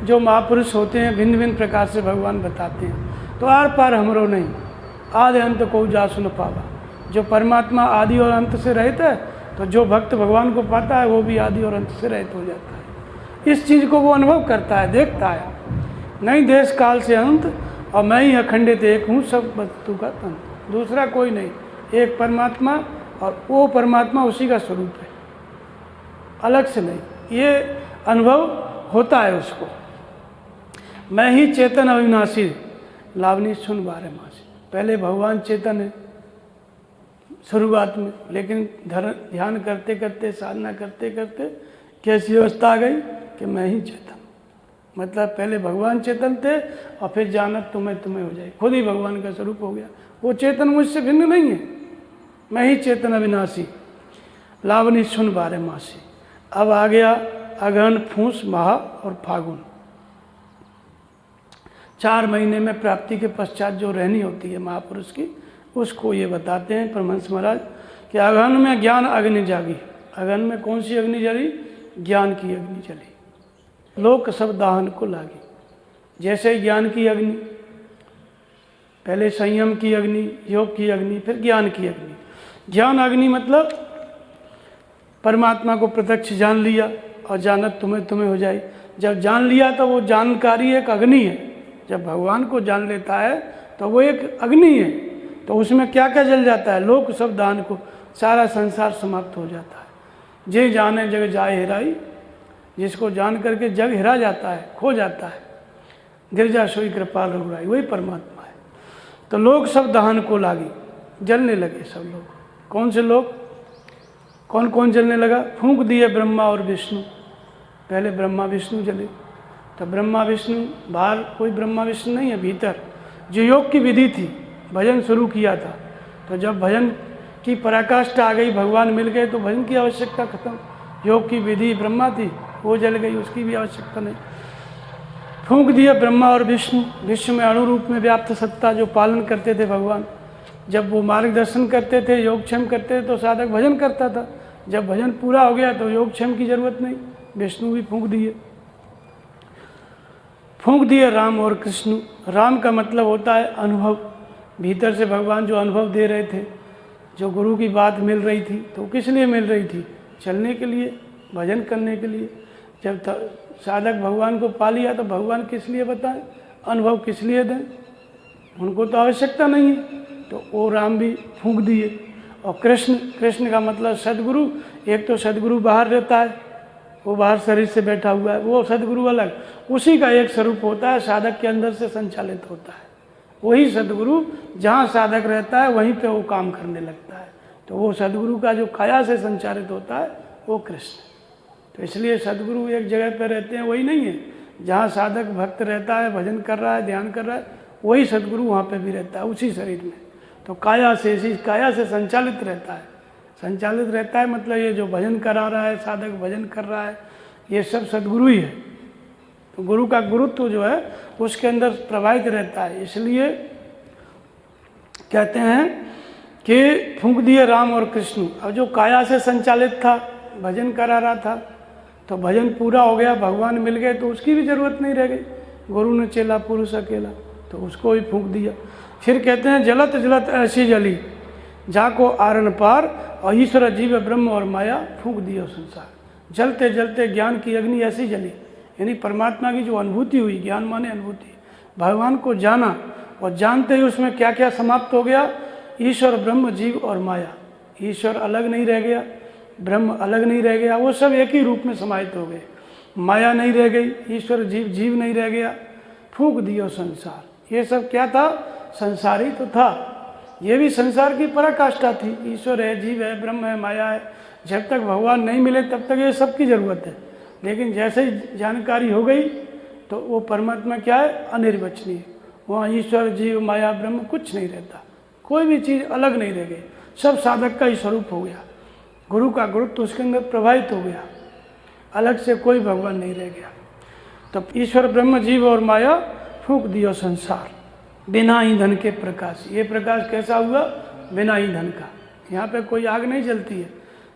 जो महापुरुष होते हैं, भिन्न भिन्न प्रकार से भगवान बताते हैं। तो आर पार हमरो नहीं, आदि अंत को जासु न पावा। जो परमात्मा आदि और अंत से रहित है, तो जो भक्त भगवान को पाता है वो भी आदि और अंत से रहित हो जाता है। इस चीज़ को वो अनुभव करता है, देखता है। नहीं देश काल से अंत, और मैं ही अखंडित एक हूँ सब वस्तु का तंत्र। दूसरा कोई नहीं, एक परमात्मा, और वो परमात्मा उसी का स्वरूप है, अलग से नहीं। ये अनुभव होता है उसको। मैं ही चेतन अविनाशी लावनी सुन बारे मासी। पहले भगवान चेतन है शुरुआत में, लेकिन ध्यान करते करते, साधना करते करते कैसी अवस्था आ गई कि मैं ही चेतन। मतलब पहले भगवान चेतन थे और फिर जानत तुम्हें तुम्हें हो जाए, खुद ही भगवान का स्वरूप हो गया। वो चेतन मुझसे भिन्न नहीं है, मैं ही चेतन अविनाशी लावनी सुन बारे मासी। अब आ गया अगहन, पूस, माह और फागुन। 4 महीने में प्राप्ति के पश्चात जो रहनी होती है महापुरुष की, उसको ये बताते हैं परमहंस महाराज कि अगहन में ज्ञान अग्नि जागी। अगहन में कौन सी अग्नि जली? ज्ञान की अग्नि जली। लोक सब दाहन को लागी। जैसे ज्ञान की अग्नि, पहले संयम की अग्नि, योग की अग्नि, फिर ज्ञान की अग्नि। ज्ञान अग्नि मतलब परमात्मा को प्रत्यक्ष जान लिया और जानत तुम्हें तुम्हें हो जाए। जब जान लिया तो वो जानकारी एक अग्नि है। जब भगवान को जान लेता है तो वो एक अग्नि है, तो उसमें क्या क्या जल जाता है? लोक सब दान को, सारा संसार समाप्त हो जाता है। जे जाने जग जाए हिराई, जिसको जान करके जग हिरा जाता है, खो जाता है। गिरजा सोई कृपाल रघुराई, वही परमात्मा है। तो लोग सब दहन को लागी, जलने लगे सब लोग। कौन से लोग? कौन कौन जलने लगा? फूंक दिए ब्रह्मा और विष्णु। पहले ब्रह्मा विष्णु जले। तो ब्रह्मा विष्णु, बाहर कोई ब्रह्मा विष्णु नहीं है, भीतर जो योग की विधि थी, भजन शुरू किया था। तो जब भजन की पराकाष्ठा आ गई, भगवान मिल गए, तो भजन की आवश्यकता खत्म। योग की विधि ब्रह्मा थी, वो जल गई, उसकी भी आवश्यकता नहीं। फूंक दिया ब्रह्मा और विष्णु। विश्व में अणु रूप में व्याप्त सत्ता जो पालन करते थे भगवान, जब वो मार्गदर्शन करते थे, योगक्षेम करते थे, तो साधक भजन करता था। जब भजन पूरा हो गया तो योगक्षेम की जरूरत नहीं, विष्णु भी फूंक दिए। फूंक दिए राम और कृष्ण। राम का मतलब होता है अनुभव। भीतर से भगवान जो अनुभव दे रहे थे, जो गुरु की बात मिल रही थी, तो किस लिए मिल रही थी? चलने के लिए, भजन करने के लिए। जब साधक भगवान को पा लिया तो भगवान किस लिए बताएं, अनुभव किस लिए दें? उनको तो आवश्यकता नहीं है, तो वो राम भी फूंक दिए। और कृष्ण, कृष्ण का मतलब सदगुरु। एक तो सदगुरु बाहर रहता है, वो बाहर शरीर से बैठा हुआ है, वो सदगुरु अलग, उसी का एक स्वरूप होता है, साधक के अंदर से संचालित होता है। वही सदगुरु जहाँ साधक रहता है वहीं पे वो काम करने लगता है। तो वो सदगुरु का जो काया से संचालित होता है वो कृष्ण। तो इसलिए सदगुरु एक जगह पर रहते हैं, वही नहीं है। जहाँ साधक भक्त रहता है, भजन कर रहा है, ध्यान कर रहा है, वही सदगुरु वहाँ पे भी रहता है, उसी शरीर में। तो काया से, इसी काया से संचालित रहता है। संचालित रहता है मतलब ये जो भजन करा रहा है, साधक भजन कर रहा है, ये सब सदगुरु ही है। तो गुरु का गुरुत्व जो है उसके अंदर प्रवाहित रहता है। इसलिए कहते हैं कि फूंक दिए राम और कृष्ण। अब जो काया से संचालित था, भजन करा रहा था, तो भजन पूरा हो गया, भगवान मिल गए, तो उसकी भी जरूरत नहीं रह गई। गुरु ने चेला पुरुष अकेला, तो उसको भी फूंक दिया। फिर कहते हैं जलत जलत ऐसी जली, जाको आरन पार, और ईश्वर जीव ब्रह्म और माया फूंक दिया संसार। जलते जलते ज्ञान की अग्नि ऐसी जली, यानी परमात्मा की जो अनुभूति हुई, ज्ञान माने अनुभूति, भगवान को जाना, और जानते ही उसमें क्या क्या समाप्त हो गया? ईश्वर ब्रह्म जीव और माया। ईश्वर अलग नहीं रह गया, ब्रह्म अलग नहीं रह गया, वो सब एक ही रूप में समाहित हो गए। माया नहीं रह गई, ईश्वर जीव जीव नहीं रह गया, फूंक दियो संसार। ये सब क्या था? संसार ही तो था। ये भी संसार की पराकाष्ठा थी। ईश्वर है, जीव है, ब्रह्म है, माया है। जब तक भगवान नहीं मिले तब तक ये सब की जरूरत है। लेकिन जैसे ही जानकारी हो गई तो वो परमात्मा क्या है? अनिर्वचनीय। वहाँ ईश्वर जीव माया ब्रह्म कुछ नहीं रहता, कोई भी चीज़ अलग नहीं रह गई, सब साधक का ही स्वरूप हो गया। गुरु का गुरुत्व उसके अंदर प्रवाहित हो गया, अलग से कोई भगवान नहीं रह गया। तो ईश्वर ब्रह्म जीव और माया फूंक दियो संसार, बिना ईंधन के प्रकाश। ये प्रकाश कैसा हुआ? बिना ईंधन का। यहाँ पे कोई आग नहीं जलती है।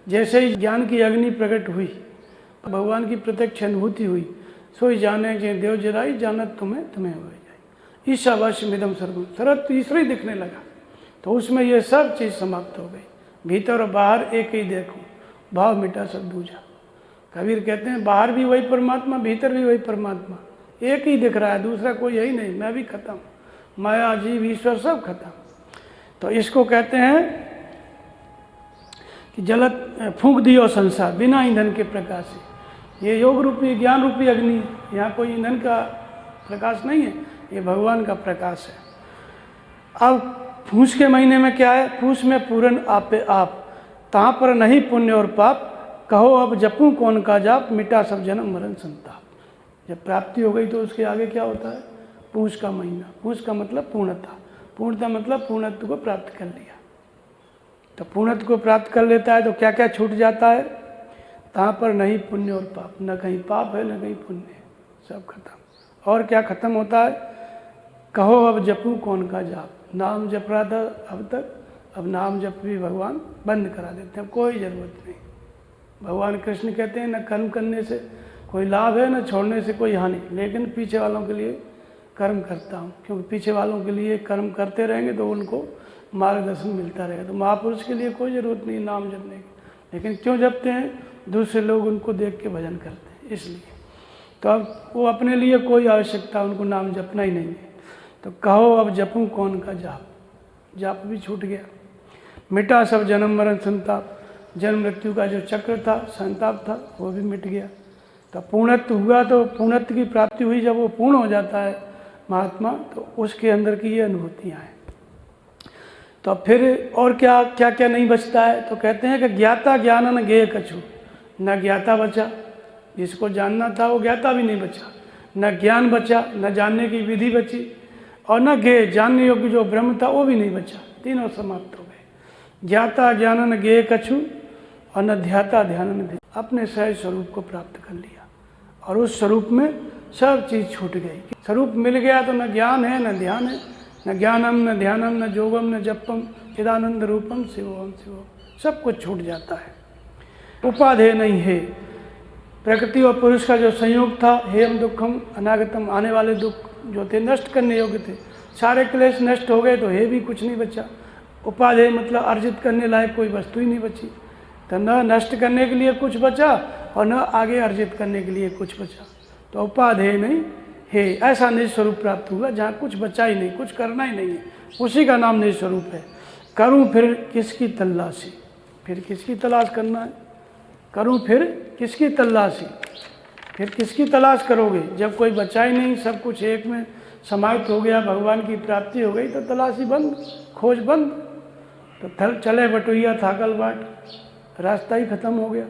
जैसे ही ज्ञान की अग्नि प्रकट हुई, भगवान की प्रत्यक्ष अनुभूति हुई, सोई जाने जे देव जराई, जानत तुम्हें तुम्हें हो जाए। ईशावास्य मिदम सर्वम, सर्वत्र तो ईश्वर ही दिखने लगा। तो उसमें ये सब चीज़ समाप्त हो गई। भीतर और बाहर एक ही देखो, भाव मिटा सब दूजा। कबीर कहते हैं बाहर भी वही परमात्मा, भीतर भी वही परमात्मा, एक ही दिख रहा है, दूसरा कोई है ही नहीं। मैं भी खत्म, माया जीव ईश्वर सब खत्म। तो इसको कहते हैं कि जलत फूंक दियो संसार बिना ईंधन के प्रकाश से। ये योग रूपी ज्ञान रूपी अग्नि है, यहाँ कोई ईंधन का प्रकाश नहीं है, ये भगवान का प्रकाश है। अब पूष के महीने में क्या है, पूष में पूरन आपे आप, तहाँ पर नहीं पुण्य और पाप, कहो अब जपूं कौन का जाप, मिटा सब जन्म मरण संताप। जब प्राप्ति हो गई तो उसके आगे क्या होता है, पूष का महीना। पूष का मतलब पूर्णता, पूर्णता मतलब पूर्णत्व को प्राप्त कर लिया। तो पूर्णत्व को प्राप्त कर लेता है तो क्या क्या छूट जाता है, तहाँ पर नहीं पुण्य और पाप, न कहीं पाप है न कहीं पुण्य है, सब खत्म। और क्या खत्म होता है, कहो अब जपूं कौन का जाप, नाम जप रहा था अब तक, अब नाम जप भी भगवान बंद करा देते हैं, कोई ज़रूरत नहीं। भगवान कृष्ण कहते हैं न कर्म करने से कोई लाभ है न छोड़ने से कोई हानि, लेकिन पीछे वालों के लिए कर्म करता हूँ, क्योंकि पीछे वालों के लिए कर्म करते रहेंगे तो उनको मार्गदर्शन मिलता रहेगा। तो महापुरुष के लिए कोई ज़रूरत नहीं नाम जपने की, लेकिन क्यों जपते हैं, दूसरे लोग उनको देख के भजन करते हैं इसलिए। तो अब वो अपने लिए कोई आवश्यकता उनको नाम जपना ही नहीं है। तो कहो अब जपूं कौन का जाप, जाप भी छूट गया। मिटा सब जन्म मरण संताप, जन्म मृत्यु का जो चक्र था, संताप था, वो भी मिट गया। तो पूर्णत्व हुआ, तो पूर्णत्व की प्राप्ति हुई, जब वो पूर्ण हो जाता है महात्मा, तो उसके अंदर की ये अनुभूतियाँ हैं। तो फिर और क्या क्या क्या नहीं बचता है, तो कहते हैं कि ज्ञाता ज्ञान न ज्ञेय कछु, न ज्ञाता बचा, जिसको जानना था वो ज्ञाता भी नहीं बचा, न ज्ञान बचा, न जानने की विधि बची, और न ज्ञेय जानने योग्य जो ब्रह्म था वो भी नहीं बचा, तीनों समाप्त हो गए। ज्ञाता ज्ञान न ज्ञेय कछु और न ध्याता ध्यान न, अपने सहज स्वरूप को प्राप्त कर लिया और उस स्वरूप में सब चीज़ छूट गई। स्वरूप मिल गया तो न ज्ञान है न ध्यान है, न ज्ञानम न ध्यानम न जोगम न जपम, चिदानंद रूपम शिवोम शिवोम, सब कुछ छूट जाता है। उपाधेय नहीं है, प्रकृति और पुरुष का जो संयोग था, हेम दुखम अनागतम, आने वाले दुख जो थे नष्ट करने योग्य थे, सारे क्लेश नष्ट हो गए, तो हे भी कुछ नहीं बचा। उपाधेय मतलब अर्जित करने लायक कोई वस्तु ही नहीं बची, तो न नष्ट करने के लिए कुछ बचा और न आगे अर्जित करने के लिए कुछ बचा। तो उपाधेय नहीं है, ऐसा निज स्वरूप प्राप्त हुआ जहाँ कुछ बचा ही नहीं, कुछ करना ही नहीं है, उसी का नाम निज स्वरूप है। करूँ फिर किसकी तलाशी, फिर किसकी तलाश करना है, करूँ फिर किसकी तलाशी, फिर किसकी तलाश करोगे जब कोई बचा ही नहीं, सब कुछ एक में समाहित हो गया, भगवान की प्राप्ति हो गई, तो तलाशी बंद, खोज बंद। तो चले बटुइया थाकल बाट, रास्ता ही खत्म हो गया।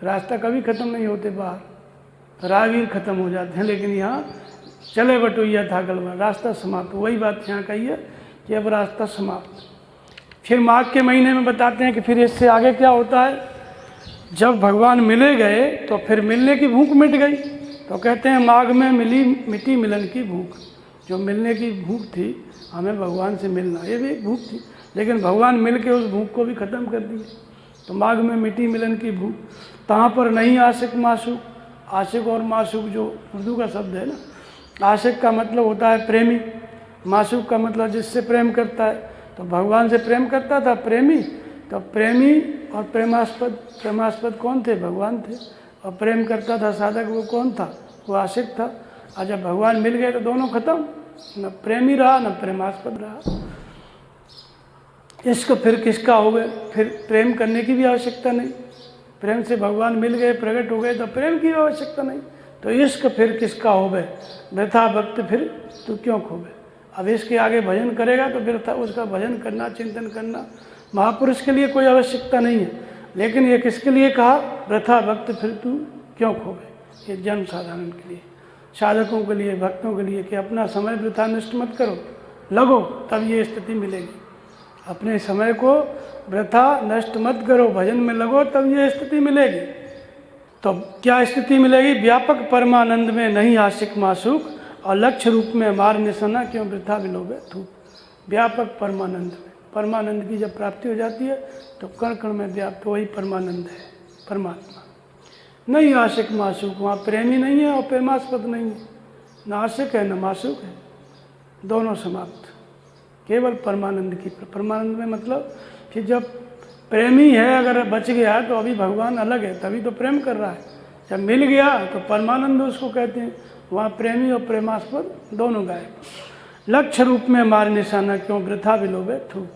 रास्ता कभी खत्म नहीं होते, बाहर राहगीर खत्म हो जाते हैं, लेकिन यहाँ चले बटुइया थाकल बाट, रास्ता समाप्त। वही बात यहाँ कही है कि अब रास्ता समाप्त। फिर माघ के महीने में बताते हैं कि फिर इससे आगे क्या होता है, जब भगवान मिले गए तो फिर मिलने की भूख मिट गई। तो कहते हैं माघ में मिटी मिलन की भूख, जो मिलने की भूख थी, हमें भगवान से मिलना, ये भी एक भूख थी, लेकिन भगवान मिल के उस भूख को भी ख़त्म कर दिया। तो माघ में मिटी मिलन की भूख, तहाँ पर नहीं आशिक माशूक, आशिक और माशूक जो उर्दू का शब्द है ना, आशिक का मतलब होता है प्रेमी, माशूक का मतलब जिससे प्रेम करता है। तो भगवान से प्रेम करता था प्रेमी, तो प्रेमी और प्रेमास्पद, प्रेमास्पद कौन थे, भगवान थे, और प्रेम करता था साधक, वो कौन था, वो आशिक था। और जब भगवान मिल गए तो दोनों खत्म, न प्रेमी रहा न प्रेमास्पद रहा। इश्क फिर किसका हो गए, फिर प्रेम करने की भी आवश्यकता नहीं, प्रेम से भगवान मिल गए, प्रकट हो गए, तो प्रेम की भी आवश्यकता नहीं। तो इश्क फिर किसका हो गए, वृथा भक्त फिर तू क्यों खो गए। अब इसके आगे भजन करेगा तो फिर उसका भजन करना, चिंतन करना महापुरुष के लिए कोई आवश्यकता नहीं है, लेकिन ये किसके लिए कहा, वृथा भक्त फिर तू क्यों खो गए। ये जन साधारण के लिए, साधकों के लिए, भक्तों के लिए, कि अपना समय वृथा नष्ट मत करो, लगो, तब ये स्थिति मिलेगी। अपने समय को वृथा नष्ट मत करो, भजन में लगो, तब ये स्थिति मिलेगी। तो क्या स्थिति मिलेगी, व्यापक परमानंद में नहीं आशिक माशूक, और लक्ष्य रूप में मार निशाना क्यों वृथा विलोभे थूक। व्यापक परमानंद में, परमानंद की जब प्राप्ति हो जाती है तो कण कण में व्याप्त, वही परमानंद है, परमात्मा। नहीं आशिक माशूक, वहाँ प्रेमी नहीं है और प्रेमास्पद नहीं है, न आशिक है न माशूक है, दोनों समाप्त, केवल परमानंद की। परमानंद में मतलब कि जब प्रेमी है अगर बच गया तो अभी भगवान अलग है, तभी तो प्रेम कर रहा है। जब मिल गया तो परमानंद उसको कहते हैं, वहाँ प्रेमी और प्रेमास्पद दोनों गायब। लक्ष्य रूप में मार निशाना क्यों वृथा विलोभे थूक।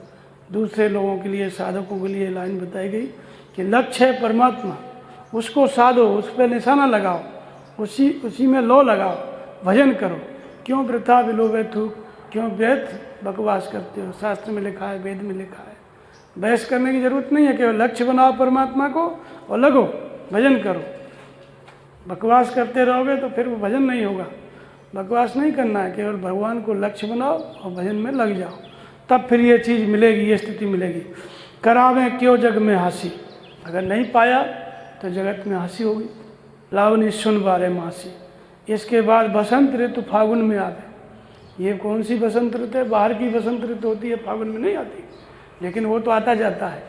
दूसरे लोगों के लिए, साधकों के लिए लाइन बताई गई कि लक्ष्य है परमात्मा उसको साधो, उस पर निशाना लगाओ, उसी में लो लगाओ, भजन करो। क्यों वृथा विलोभे थूक, क्यों व्यर्थ बकवास करते हो? शास्त्र में लिखा है, वेद में लिखा है। बहस करने की जरूरत नहीं है, केवल लक्ष्य बनाओ परमात्मा को और लगो, भजन करो। बकवास करते रहोगे तो फिर वो भजन नहीं होगा। बकवास नहीं करना है, केवल भगवान को लक्ष्य बनाओ और भजन में लग जाओ, तब फिर ये चीज़ मिलेगी, ये स्थिति मिलेगी। करावें क्यों जग में हंसी, अगर नहीं पाया तो जगत में हंसी होगी। लावनी सुन बारे मासी, इसके बाद बसंत ऋतु फागुन में आवे। ये कौन सी बसंत ऋतु है? बाहर की बसंत ऋतु होती है, फागुन में नहीं आती, लेकिन वो तो आता जाता है,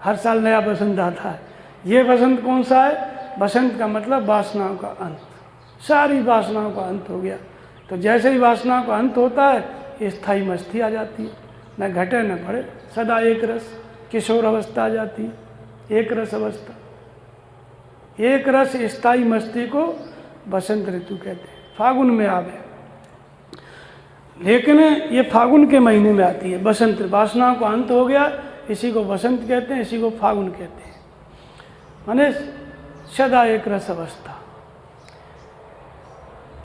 हर साल नया बसंत आता है। ये बसंत कौन सा है? बसंत का मतलब वासनाओं का अंत, सारी वासनाओं का अंत हो गया। तो जैसे ही वासनाओं का अंत होता है, स्थायी मस्ती आ जाती है, न घटे न बढ़े, सदा एक रस, किशोर अवस्था आ जाती है, एक रस अवस्था। एक रस स्थायी मस्ती को बसंत ऋतु कहते हैं, फागुन में आवे। लेकिन ये फागुन के महीने में आती है बसंत, वासनाओं का अंत हो गया, इसी को बसंत कहते हैं, इसी को फागुन कहते हैं, माने सदा एक रस अवस्था।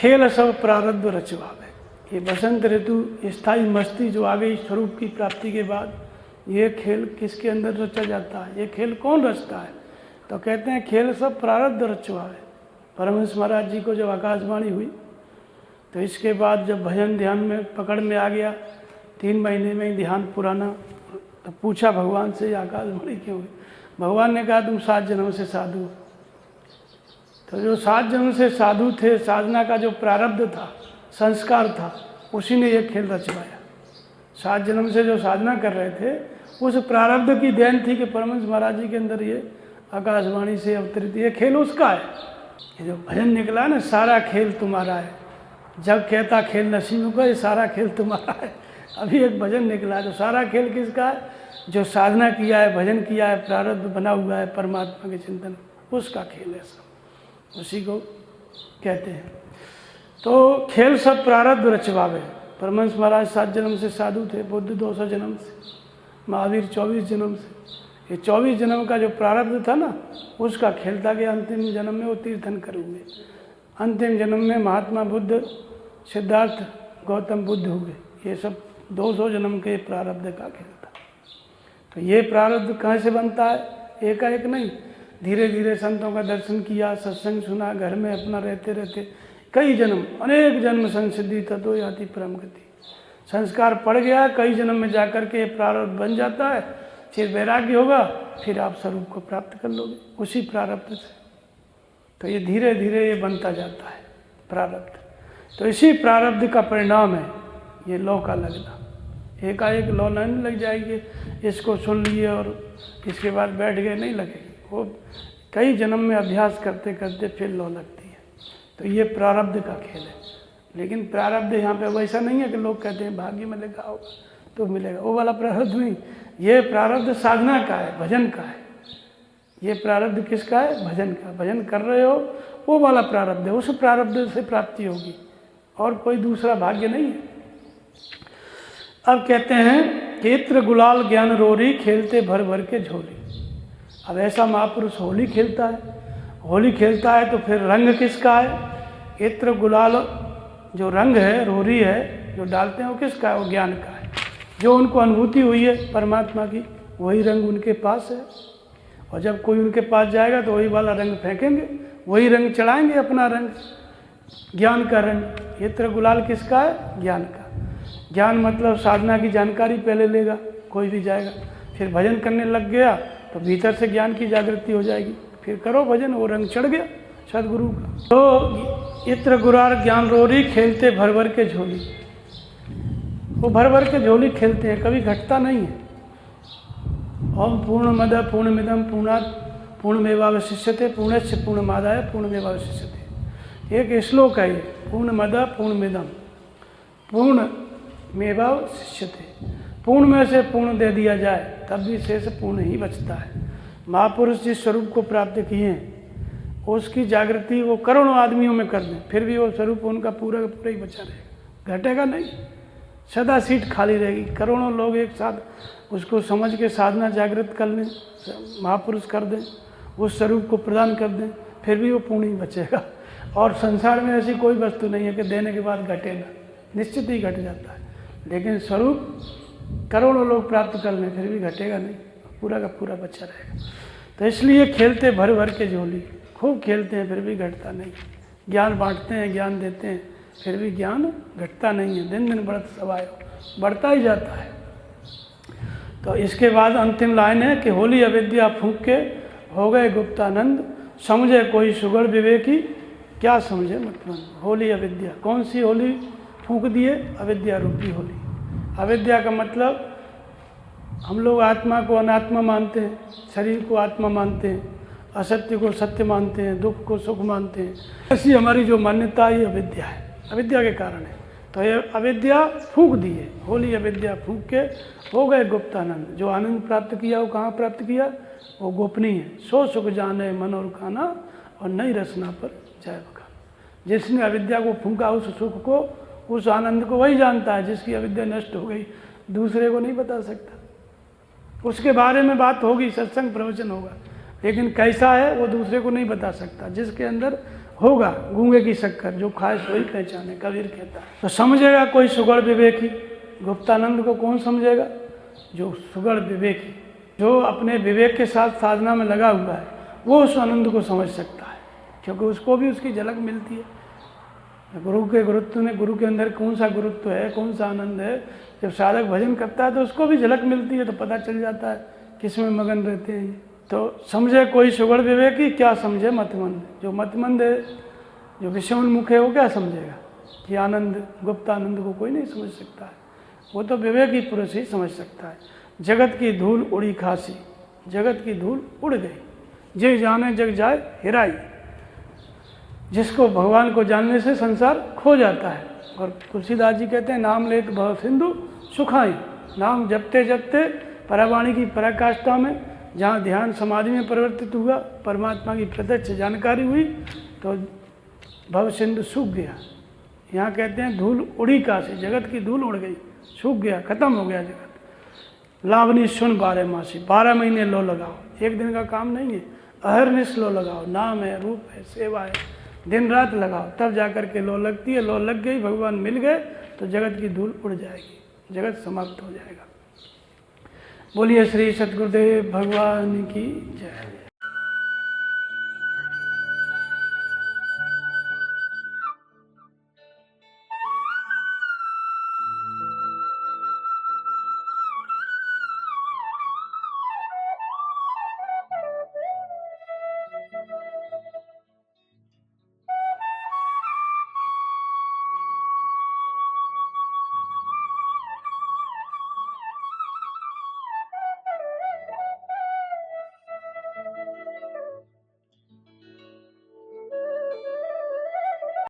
खेल सब प्रारब्ध रचवावे, ये बसंत ऋतु स्थायी मस्ती जो आ गई स्वरूप की प्राप्ति के बाद, ये खेल किसके अंदर रचा जाता है? ये खेल कौन रचता है? तो कहते हैं खेल सब प्रारब्ध रचवावे। परमहंस महाराज जी को जब आकाशवाणी हुई तो इसके बाद जब भजन ध्यान में पकड़ में आ गया, 3 महीने में ही ध्यान पुराना, तो पूछा भगवान से आकाशवाणी क्यों हुई? भगवान ने कहा तुम 7 जन्म से साधु हो। तो जो 7 जन्म से साधु थे, साधना का जो प्रारब्ध था, संस्कार था, उसी ने ये खेल रचवाया। 7 जन्म से जो साधना कर रहे थे, उस प्रारब्ध की देन थी कि परमहंस महाराज जी के अंदर ये आकाशवाणी से अवतरित ये खेल उसका है। ये जो भजन निकला है ना, सारा खेल तुम्हारा है, जब कहता खेल नसीब का, ये सारा खेल तुम्हारा है। अभी एक भजन निकला है, तो सारा खेल किसका है? जो साधना किया है, भजन किया है, प्रारब्ध बना हुआ है परमात्मा के चिंतन, उसका खेल है सब, उसी को कहते हैं। तो खेल सब प्रारब्ध रचवावे। परमहंस महाराज 7 जन्म से साधु थे, बुद्ध 200 जन्म से, महावीर 24 जन्म से। ये 24 जन्म का जो प्रारब्ध था ना, उसका खेल था कि अंतिम जन्म में वो तीर्थंकर हुए, अंतिम जन्म में महात्मा बुद्ध, सिद्धार्थ गौतम बुद्ध हुए। ये सब 200 जन्म के प्रारब्ध का खेल था। तो ये प्रारब्ध कहाँ से बनता है? एकाएक नहीं, धीरे धीरे संतों का दर्शन किया, सत्संग सुना, घर में अपना रहते रहते कई जन्म, अनेक जन्म संसिद्धि ततो याति परम गति। संस्कार पड़ गया, कई जन्म में जाकर के प्रारब्ध बन जाता है, फिर वैराग्य होगा, फिर आप स्वरूप को प्राप्त कर लोगे उसी प्रारब्ध से। तो ये धीरे धीरे ये बनता जाता है प्रारब्ध। तो इसी प्रारब्ध का परिणाम है ये लौ का लगना। एकाएक लौ नहीं लग जाएगी, इसको सुन लिए और इसके बाद बैठ गए, नहीं लगेगी। वो कई जन्म में अभ्यास करते करते फिर लौ लगती है। तो ये प्रारब्ध का खेल है। लेकिन प्रारब्ध यहाँ पे वैसा नहीं है कि लोग कहते हैं भाग्य में लिखा होगा तो मिलेगा, वो वाला प्रारब्ध नहीं। ये प्रारब्ध साधना का है, भजन का है। ये प्रारब्ध किसका है? भजन का। भजन कर रहे हो, वो वाला प्रारब्ध है, उस प्रारब्ध से प्राप्ति होगी, और कोई दूसरा भाग्य नहीं है। अब कहते हैं केत्र गुलाल ज्ञान रोरी, खेलते भर भर के झोली। अब ऐसा महापुरुष होली खेलता है, होली खेलता है तो फिर रंग किसका है? केत्र गुलाल जो रंग है, रोरी है जो डालते हैं, वो किसका है? वो ज्ञान का है। जो उनको अनुभूति हुई है परमात्मा की, वही रंग उनके पास है। और जब कोई उनके पास जाएगा तो वही वाला रंग फेंकेंगे, वही रंग चढ़ाएंगे, अपना रंग, ज्ञान का रंग। ये गुलाल किसका है? ज्ञान का। ज्ञान मतलब साधना की जानकारी पहले लेगा कोई भी जाएगा, फिर भजन करने लग गया तो भीतर से ज्ञान की जागृति हो जाएगी, फिर करो भजन, वो रंग चढ़ गया सदगुरु का। तो इत्र गुरार ज्ञान रोरी, खेलते भर भर के झोली। वो भर भर के झोली खेलते हैं, कभी घटता नहीं है। ओम पूर्णमद पूर्णमिदम पूर्णात् पूर्णमेवावशिष्यते पूर्णस्य पूर्णमादाय पूर्णमेवावशिष्यते। एक श्लोक है ये, पूर्णमद पूर्णमिदम पूर्णमेवावशिष्यते। पूर्ण में से पूर्ण दे दिया जाए तब भी शेष पूर्ण ही बचता है। महापुरुष जिस स्वरूप को प्राप्त किए हैं उसकी जागृति वो करोड़ों आदमियों में कर दें, फिर भी वो स्वरूप उनका पूरा का पूरा ही बचा रहेगा, घटेगा नहीं, सदा सीट खाली रहेगी। करोड़ों लोग एक साथ उसको समझ के साधना जागृत कर लें, महापुरुष कर दें, उस स्वरूप को प्रदान कर दें, फिर भी वो पूर्ण ही बचेगा। और संसार में ऐसी कोई वस्तु नहीं है कि देने के बाद घटेगा, निश्चित ही घट जाता है। लेकिन स्वरूप करोड़ों लोग प्राप्त कर लें फिर भी घटेगा नहीं, पूरा का पूरा बचा रहेगा। तो इसलिए खेलते भर भर के झोली, खूब खेलते हैं फिर भी घटता नहीं। ज्ञान बांटते हैं, ज्ञान देते हैं, फिर भी ज्ञान घटता नहीं है, दिन दिन बढ़त सवायो, बढ़ता ही जाता है। तो इसके बाद अंतिम लाइन है कि होली अविद्या फूंक के हो गए गुप्तानंद, समझे कोई सुगढ़ विवेकी, क्या समझे मतमंद। होली अविद्या, कौन सी होली फूंक दिए? अविद्या रूपी होली। अविद्या का मतलब हम लोग आत्मा को अनात्मा मानते हैं, शरीर को आत्मा मानते हैं, असत्य को सत्य मानते हैं, दुख को सुख मानते हैं। ऐसी हमारी जो मान्यता है अविद्या है, अविद्या के कारण है। तो ये अविद्या फूंक दी है, होली अविद्या फूंक के हो गए गुप्तानंद। जो आनंद प्राप्त किया वो कहाँ प्राप्त किया? वो गोपनीय है। सो सुख जाने मन और खाना, और नई रचना पर जाए बखान। जिसने अविद्या को फूंका उस सुख को, उस आनंद को वही जानता है। जिसकी अविद्या नष्ट हो गई दूसरे को नहीं बता सकता। उसके बारे में बात होगी, सत्संग प्रवचन होगा, लेकिन कैसा है वो दूसरे को नहीं बता सकता। जिसके अंदर होगा गूंगे की शक्कर, जो खाए सोई पहचाने, कबीर कहता है। तो समझेगा कोई सुगढ़ विवेकी। गुप्तानंद को कौन समझेगा? जो सुगढ़ विवेकी, जो अपने विवेक के साथ साधना में लगा हुआ है, वो उस आनंद को समझ सकता है, क्योंकि उसको भी उसकी झलक मिलती है। गुरु के गुरुत्व में, गुरु के अंदर कौन सा गुरुत्व है, कौन सा आनंद है, जब साधक भजन करता है तो उसको भी झलक मिलती है, तो पता चल जाता है किस में मगन रहते हैं। तो समझे कोई सुगढ़ विवेकी, क्या समझे मतमंद। जो मतमंद है, जो विषयोन्मुख है, वो क्या समझेगा कि आनंद, गुप्त आनंद को कोई नहीं समझ सकता है। वो तो विवेकी पुरुष ही समझ सकता है। जगत की धूल उड़ी खासी, जगत की धूल उड़ गई, जे जाने जग जाए हिराई। जिसको भगवान को जानने से संसार खो जाता है। और तुलसीदास जी कहते हैं, नाम लेत भव सिंधु सुखाई। नाम जपते जपते परावाणी की पराकाष्ठा में, जहाँ ध्यान समाधि में परिवर्तित हुआ, परमात्मा की प्रत्यक्ष जानकारी हुई, तो भव सिंधु सूख गया। यहाँ कहते हैं धूल उड़ी काशी, जगत की धूल उड़ गई, सूख गया, खत्म हो गया जगत। लावनी सुन 12 मासी, 12 महीने लो लगाओ, एक दिन का काम नहीं है। अहरनिश लो लगाओ, नाम है, रूप है, सेवा है, दिन रात लगाओ, तब जाकर के लो लगती है। लो लग गई, भगवान मिल गए, तो जगत की धूल उड़ जाएगी, जगत समाप्त हो जाएगा। बोलिए श्री सद्गुरुदेव भगवान की जय।